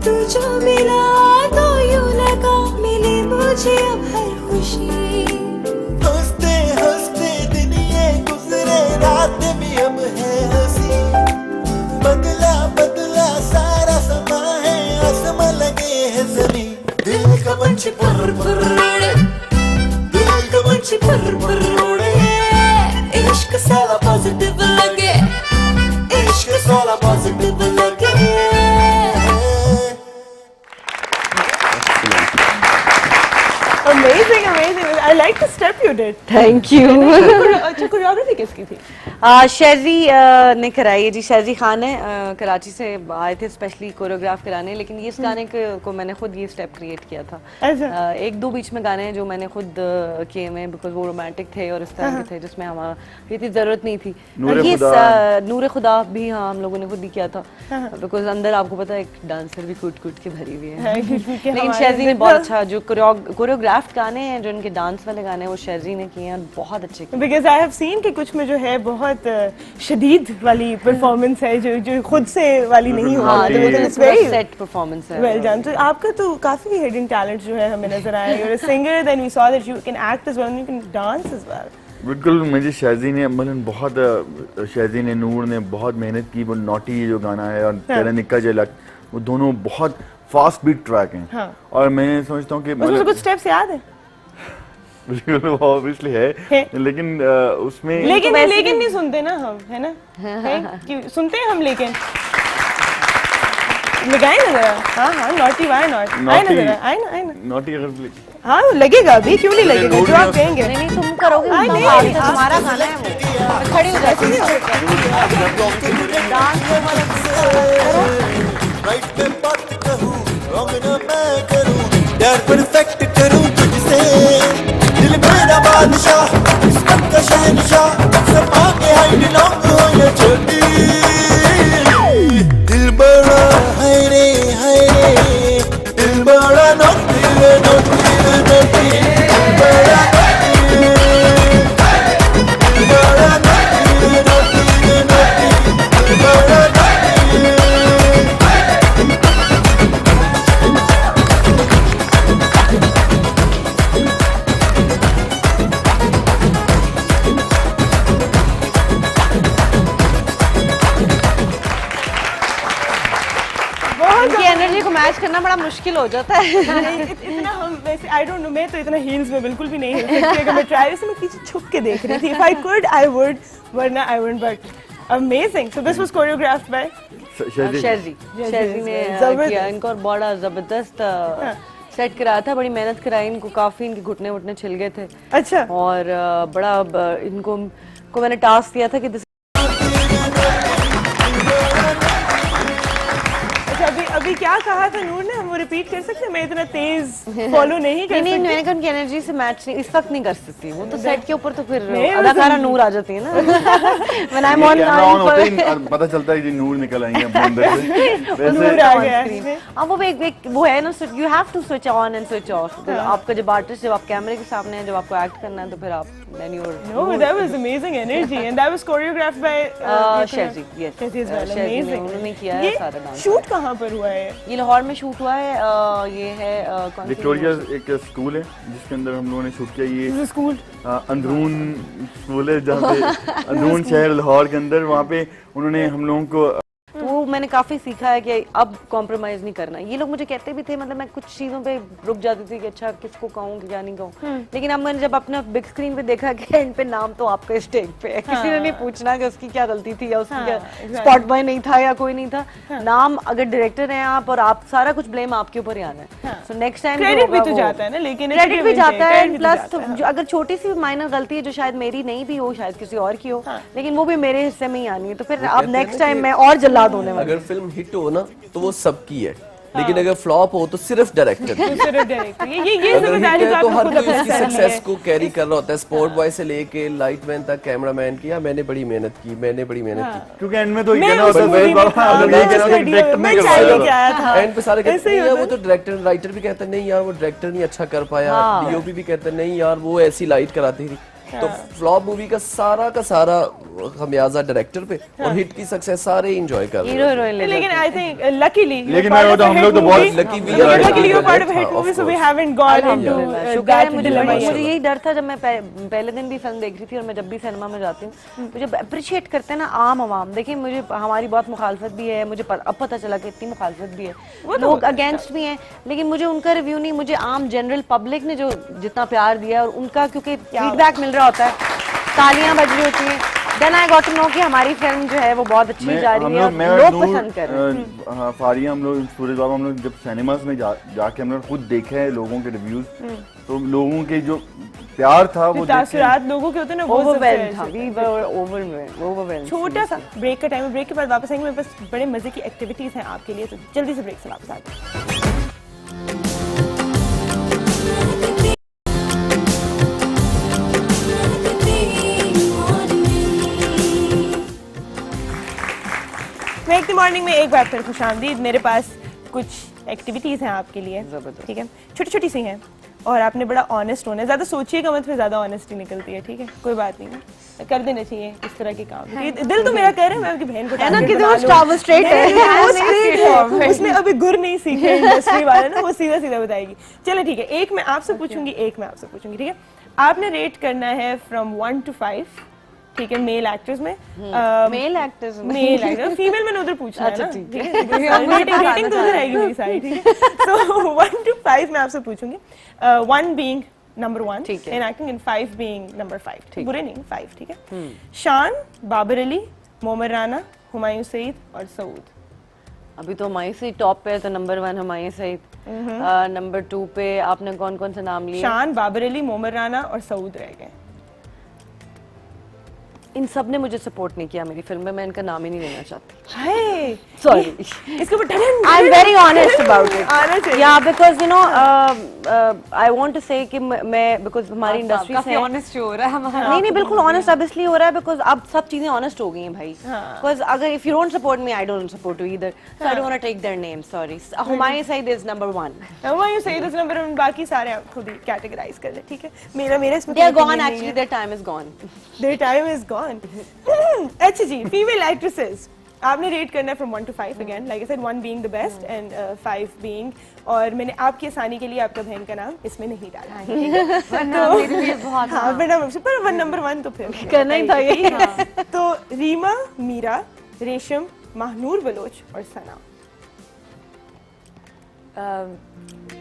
तू जो मिला तो यूं लगा मिली मुझे अब हर खुशी। हंसते हंसते दिन ये गुजरे, रात भी अब है हंसी। बदला बदला सारा समा है, आसमां लगे है जमीन। दिल का पंछी पुर पुर उड़े, दिल का पंछी पुर पुर उड़े। इश्क साला पॉजिटिव लगे, इश्क साला पॉजिटिव लगे। Amazing, amazing. I like like the step you did. Thank you. अच्छा कोरियोग्राफी किसकी थी? शेरजी ने कराई है जी। शेरजी खान है, कराची से आए थे स्पेशली कोरियोग्राफ कराने, लेकिन ये इस गाने को मैंने खुद ये स्टेप क्रिएट किया था। अच्छा। एक दो बीच में गाने हैं जो मैंने खुद किए हैं, बिकॉज वो रोमांटिक थे और इस तरह के थे जिसमें हमारा इतनी जरूरत नहीं थी। नूरे खुदा भी हाँ हम लोगों ने खुद ही किया था, बिकॉज अंदर आपको पता है एक डांसर भी कूट कूट के भरी हुई है। लेकिन शेरजी ने बहुत अच्छा जो कोरियोग्राफ्ड गाने हैं, जो उनके डांस वाले गाने हैं, वो शेरजी ने किए हैं और बहुत अच्छे किए। बिकॉज आई हैव सीन कि कुछ में जो है बहुत शदीद वाली परफॉर्मेंस है जो खुद से वाली नहीं हाँ, होती। तो वो तो सेट परफॉर्मेंस है। Well done. तो आपका तो काफी हिडन टैलेंट जो है हमें नजर आया। You are a singer, then we saw that you can act as well, you can dance as well. बिल्कुल, मुझे शाजी ने मतलब बहुत शाजी ने नूर ने बहुत मेहनत की। वो नॉटी जो गाना है और तेरा निक्का झलक, वो दोनों बहुत फास्ट बीट ट्रैक हैं। हाँ। और मैं समझता हूँ कि उसमें कुछ स्टेप्स याद है? बिल्कुल वो ऑब्वियसली है, लेकिन उसमें लेकिन नहीं सुनते ना हम, है ना? कि सुनते हैं हम, लेकिन लगाए ना जरा। हाँ नॉटी वाई नॉट आए ना जरा, आए ना नॉटी अगर हाँ लगेगा अभी, क्यों नहीं लगेगा जो आप कहेंगे। नहीं तुम करोगे, नहीं, तुम्हारा गाना है वो। मैं खड़ी हो जाती हूँ। राइट में बात कहूँ, रॉन्ग ना मैं करूँ, प्यार परफेक्ट करूँ तुझसे, दिल मेरा बादशाह, किस्मत का शहंशाह, सब आगे हाइड लॉन्ग हो या छोटी, दिल बड़ा है रे, दिल बड़ा नोटी रे, नोटी रे, नोटी, दिल बड़ा नोटी रे, दिल बड़ा नोटी रे, नोटी रे, नोटी, दिल बड़ा नोटी रे। उनकी एनर्जी को मैच करना बड़ा मुश्किल हो जाता है। इतना हम वैसे आई डोंट नो, मैं तो इतना हील्स में बिल्कुल भी नहीं हिल सकती। अगर मैं ट्राई से मैं पीछे छुप के देख रही थी, if I could I would, वरना I wouldn't. But amazing. So this was choreographed by शेरजी ने किया इनको, और बड़ा जबरदस्त सेट कराया था। बड़ी मेहनत कराई इनको, काफी इनके घुटने वुटने छिल गए थे। अच्छा। और बड़ा इनको मैंने टास्क दिया था कि अभी क्या कहा था नूर ने, हम वो रिपीट कर सकते हैं? मैं इतना तेज फॉलो नहीं कर सकती। नहीं मैंने कहा उनकी एनर्जी से मैच नहीं इस वक्त नहीं कर सकती। वो तो सेट के ऊपर तो फिर अदाकारा नूर आ जाती है ना। व्हेन आई एम ऑन पता चलता है कि नूर निकल आई है अपने अंदर से। नूर आ गया है। अब वो एक वो है ना, you have to switch on and switch off. आपका जब आर्टिस्ट, जब आप कैमरे के सामने है, जब आपको एक्ट करना है, तो फिर आप then you're no, that was amazing energy and that was choreographed by Sherji. Yes, Shazzy as well. Sherji ने Amazing. उन्होंने किया है सारा डांस। शूट कहाँ पर हुआ है? ये लाहौर में शूट हुआ है। ये है कौन सी विक्टोरिया एक स्कूल है जिसके अंदर हम लोगों ने शूट किया। ये स्कूल अंदरून स्कूल है जहाँ पे अंदरून शहर लाहौर के अंदर, वहाँ पे उन्होंने हम लोगों को तो वो मैंने काफ़ी सीखा है कि अब कॉम्प्रोमाइज़ नहीं करना। ये लोग मुझे कहते भी थे, मतलब मैं कुछ चीज़ों पे रुक जाती थी कि अच्छा किसको कहूँ कि क्या नहीं कहूँ, लेकिन अब मैंने जब अपना बिग स्क्रीन पे देखा कि एंड पे नाम तो आपका स्टेज पे है, किसी ने नहीं पूछना कि उसकी क्या गलती थी या उसकी क्या स्पॉट बॉय नहीं था या कोई नहीं था। नाम अगर डायरेक्टर हैं आप, और आप सारा कुछ ब्लेम आपके ऊपर ही आना है। सो नेक्स्ट टाइम क्रेडिट भी तो जाता है ना, लेकिन क्रेडिट भी जाता है, प्लस अगर छोटी सी माइनर गलती है जो शायद मेरी नहीं भी हो, शायद किसी और की हो, लेकिन वो भी मेरे हिस्से में ही आनी है, तो फिर अब नेक्स्ट टाइम मैं और जल्लाद होने वाली। अगर फिल्म हिट हो ना तो वो सबकी है, लेकिन अगर फ्लॉप हो तो सिर्फ डायरेक्टर की। ये अगर हिट जिम्मेदारी है तो हर खुद कोई अपने उसकी सर ली सक्सेस है। को कैरी कर रहा होता है, स्पोर्ट बॉय से लेके लाइटमैन तक, कैमरामैन की। मैंने बड़ी मेहनत की, मैंने बड़ी मेहनत की। क्योंकि एंड में तो मैं कहना उस होता movie में है था, अगर मैं ये कहना उस होता है video डायरेक्टर में नहीं चाय करवाया लेके आया था। एंड पे सारे कहते ऐसे ही हैं यार होता वो तो डायरेक्टर, राइटर भी कहते हैं नहीं यार वो डायरेक्टर नहीं अच्छा कर पाया, डीओपी भी कहते हैं नहीं यार वो ऐसी लाइट कराती थी। तो फ्लॉप मूवी का सारा खमियाजा डायरेक्टर पे, और हिट की सक्सेस सारे एंजॉय कर रहे हीरो हैं। हीरोइन ले लेकिन आई थिंक लकीली लेकिन मैं वो तो हम लोग तो बहुत lucky we are luckily you part of हाँ, hit of movie, so we course। Haven't gone into शुक्र है मुझे दैट। मुझे यही डर था जब मैं पहले दिन भी फिल्म देख रही थी, और मैं जब भी सिनेमा में जाती हूँ मुझे अप्रिशिएट करते हैं ना आम आवाम। देखिए मुझे हमारी बहुत मुखालफत भी है, मुझे अब पता चला कि इतनी मुखालफत भी है, लोग अगेंस्ट भी हैं, लेकिन मुझे उनका रिव्यू नहीं, मुझे आम जनरल पब्लिक ने जो जितना प्यार दिया, और उनका क्योंकि फीडबैक मिल रहा होता है, तालियां बज रही होती हैं, then I got to know कि हमारी फिल्म जो है वो बहुत अच्छी जा रही है और लोग पसंद कर रहे हैं। हाँ, फारिया हम लोग सूरज बाबा हम लोग जब सिनेमास में जाके हम लोग खुद देखे हैं लोगों के रिव्यूज, तो लोगों के जो प्यार था वो तासुरात लोगों के होते हैं ना, वो ओवरवेल्म था, वी वर ओवरवेल्म। छोटा सा ब्रेक का टाइम है, ब्रेक के बाद वापस आएंगे। मेरे पास बड़े मजे की एक्टिविटीज हैं आपके लिए, तो जल्दी से ब्रेक से वापस आते हैं। ब्रेक द मॉर्निंग में एक बार फिर खुशामदीद। मेरे पास कुछ एक्टिविटीज हैं आपके लिए, ठीक है, छोटी छोटी सी हैं और आपने बड़ा ऑनेस्ट होना है, ज्यादा सोचिएगा मत, फिर ज्यादा ऑनेस्टी निकलती है, ठीक है, कोई बात नहीं है, कर देने चाहिए इस तरह के काम। दिल तो मेरा कह रहा है मैं आपकी बहन को उसने अभी गुर नहीं सीखे इंडस्ट्री वाले ना, वो सीधा सीधा बताएगी। चलो ठीक है, एक मैं आपसे पूछूंगी, एक मैं आपसे पूछूंगी, ठीक है। आपने रेट करना है फ्रॉम 1 to 5, ठीक है, मेल एक्टर्स में, मेल एक्टर्स में, मेल एक्टर, फीमेल मैंने उधर पूछना है ना, ठीक है, रेटिंग तो उधर आएगी मेरी सारी, ठीक है। तो 1 to 5 मैं आपसे पूछूंगी, 1 being number 1 in acting and 5 being number 5, बुरे नहीं, 5, ठीक है। शान, बाबर अली, मोमर राना, हुमायूं सईद और सऊद। अभी तो हुमायूं सईद टॉप पे है, तो नंबर 1 हुमायूं सईद, नंबर 2 पे आपने कौन कौन से नाम लिए? शान, बाबर अली, मोमर राना और सऊद रह गए। इन सब ने मुझे सपोर्ट नहीं किया मेरी फिल्म में, मैं इनका नाम ही नहीं लेना चाहती। हाय, सॉरी, इसके ऊपर talent, I am very honest about it. आना चाहिए। या because you know I want to say कि मैं बिकॉज़ हमारी इंडस्ट्री से ऑनेस्ट हो रहा है हमारा। नहीं बिल्कुल ऑनेस्ट अब इसलिए हो रहा है बिकॉज़ अब सब चीजें ऑनेस्ट हो गई हैं भाई। बिकॉज़ अगर if you don't support me, I don't support you either, so I don't want to take their name, sorry. Humayun Saeed is number 1, Humayun Saeed is number 1, बाकी सारे आप खुद ही कैटेगराइज कर ले, ठीक है। मेरा इसमें they are gone, actually their time is gone, their time is gone. अच्छा जी, फीमेल एक्ट्रेसेस आपने रेट करना है from 1 to 5 again, like I said, 1 being the best and 5 being, और मैंने आपकी आसानी के लिए आपका बहन का नाम इसमें नहीं डाला है, ठीक है। मेरे लिए बहुत हाँ, वरना पर वन नंबर 1 तो फिर करना ही था ये। तो रीमा, मीरा, रेशम, महनूर बलोच और Sana.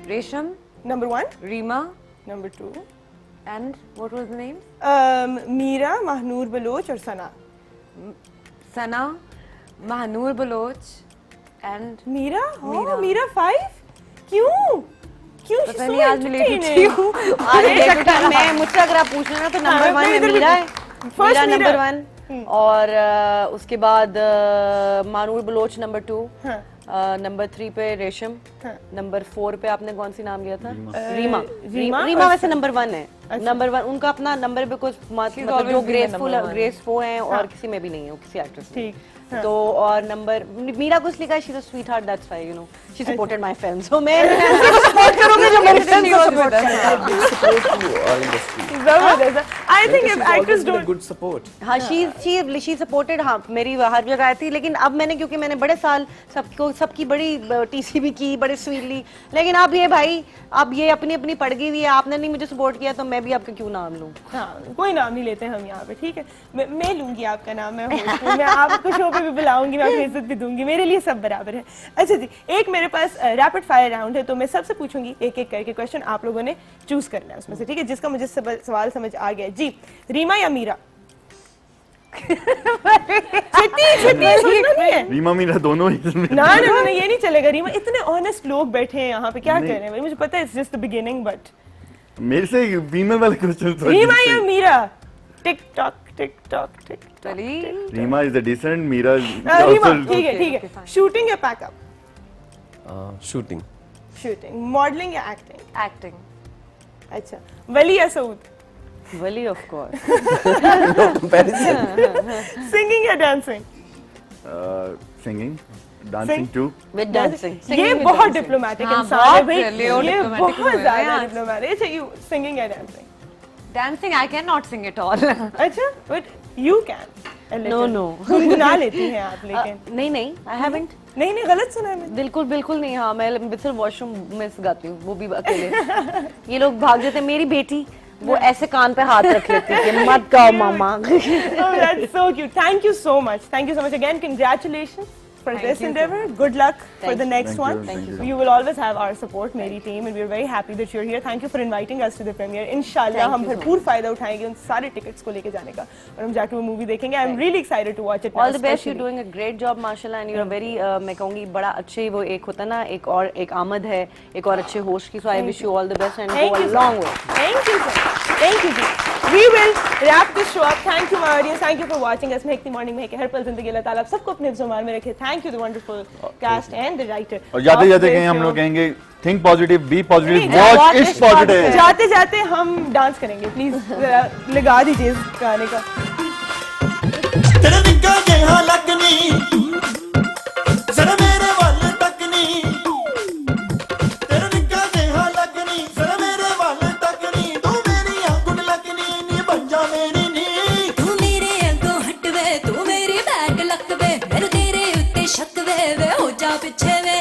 Resham, number 1, Reema, number 2, and what was the name? Meera, Mahnoor Baloch और सना। सना, महानूर बलोच and मीरा, मीरा 5, क्यों पता नहीं, आज मैं लेट उठी हूँ। मैं मुझसे अगर आप पूछ रहे ना तो नंबर 1 है मीरा है, मीरा नंबर 1, और उसके बाद मानूर बलोच नंबर 2, नंबर 3 पे रेशम, नंबर 4 पे आपने कौन सी नाम लिया था? रीमा वैसे नंबर 1 है, नंबर 1 उनका अपना नंबर, बिकॉज मतलब जो ग्रेसफुल हैं और किसी में भी नहीं है वो, किसी एक्ट्रेस में। तो और नंबर मीरा कुछ लिखा है, she is a sweetheart, that's why you know she supported my film, so मैं सपोर्ट करूंगी जो मेरी फिल्म को सपोर्ट करता है। जबरदस्त। I think if actors don't good support, हाँ शी सपोर्टेड, हाँ मेरी हर जगह थी, लेकिन अब मैंने क्योंकि मैंने बड़े साल सबकी बड़ी टीसीबी की, बड़े स्वीटली, लेकिन अब ये भाई अब ये अपनी अपनी पड़ गई हुई है, आपने नहीं मुझे सपोर्ट किया तो मैं भी आपका क्यों नाम लूं? हाँ, कोई नाम नहीं लेते हम यहाँ पे, ठीक है। मैं लूंगी आपका नाम, मैं होस्ट हूँ, मैं आपको शो पे भी बुलाऊंगी, मैं आपको इज्जत भी दूंगी, मेरे लिए सब बराबर है। अच्छा जी, एक मेरे पास रैपिड फायर राउंड है, तो मैं सबसे पूछूंगी एक एक करके क्वेश्चन, आप लोगों ने चूज करना है उसमें से, ठीक है, जिसका मुझे सवाल समझ आ गया जी। रीमा या मीरा? रीमा मीरा दोनों ही ना ये नहीं चलेगा। रीमा, इतने ऑनेस्ट लोग बैठे हैं यहाँ पे, क्या कर रहे हैं? मुझे पता है it's just the beginning, but मेरे से फीमेल वाले क्वेश्चन। रीमा या Meera? Tick tock tick tock tick tock. Reema is the decent, Meera Reema, ठीक है। शूटिंग या पैकअप? शूटिंग। शूटिंग। मॉडलिंग या एक्टिंग? एक्टिंग। अच्छा, वली या Saud? Wali of course. Singing या dancing? Singing, dancing too. With dancing. ये बहुत डिप्लोमेटिक इंसान है भाई, ये बहुत ज्यादा डिप्लोमेटिक। अच्छा, यू सिंगिंग या dancing? Dancing, I cannot sing at all. अच्छा, but you can. No. गुनगुना लेती हैं आप, लेकिन नहीं, I haven't. नहीं, गलत सुना है मैंने। बिल्कुल नहीं। हाँ, मैं सिर्फ वॉशरूम में गाती हूँ, वो भी अकेले। ये लोग भाग जाते हैं, मेरी बेटी वो ऐसे कान पे हाथ रख लेती है, मत गाओ मामा। Oh, that's so cute. Thank you so much again. Congratulations. for this endeavor. Good luck for the next one. Thank you. You will always have our support, मेरी team, and we are very happy that you're here. Thank you for inviting us to the premiere. Inshallah हम भरपूर फायदा उठाएंगे उन सारे tickets को लेके जाने का और हम जाके वो मूवी देखेंगे. I'm really excited to watch it. All the best. You're doing a great job, mashallah, and you're a very मैं कहूँगी बड़ा अच्छे वो एक होता ना एक आमद है एक और अच्छे होश की. So I wish you all the best and go a long way. Thank you, sir. Thank you, ji. We will wrap this show up. Thank you, my audience. Thank you for watching us. Mahek the morning, Mahek हर पल जिंदगी अल्लाह ताला आप सबको अपने ज़ुबान में रखे. Thank you, the wonderful cast and the writer. और जाते जाते कहीं हम लोग कहेंगे think positive, be positive, watch is positive. जाते जाते हम डांस करेंगे. प्लीज लगा दीजिए इस गाने का. तेरे निक्का जिहा लगनी जरा मेरे ਵੱਲ ਤੱਕਨੀ तेरे निक्का जिहा लगनी जरा मेरे ਵੱਲ ਤੱਕਨੀ तू मेरी आंगुन लगनी नी बन जा मेरी नी तू मेरे अंगों हट वे तू मेरी बैक लक वे मेरे तेरे उत्ते शक वे हो जा पीछे वे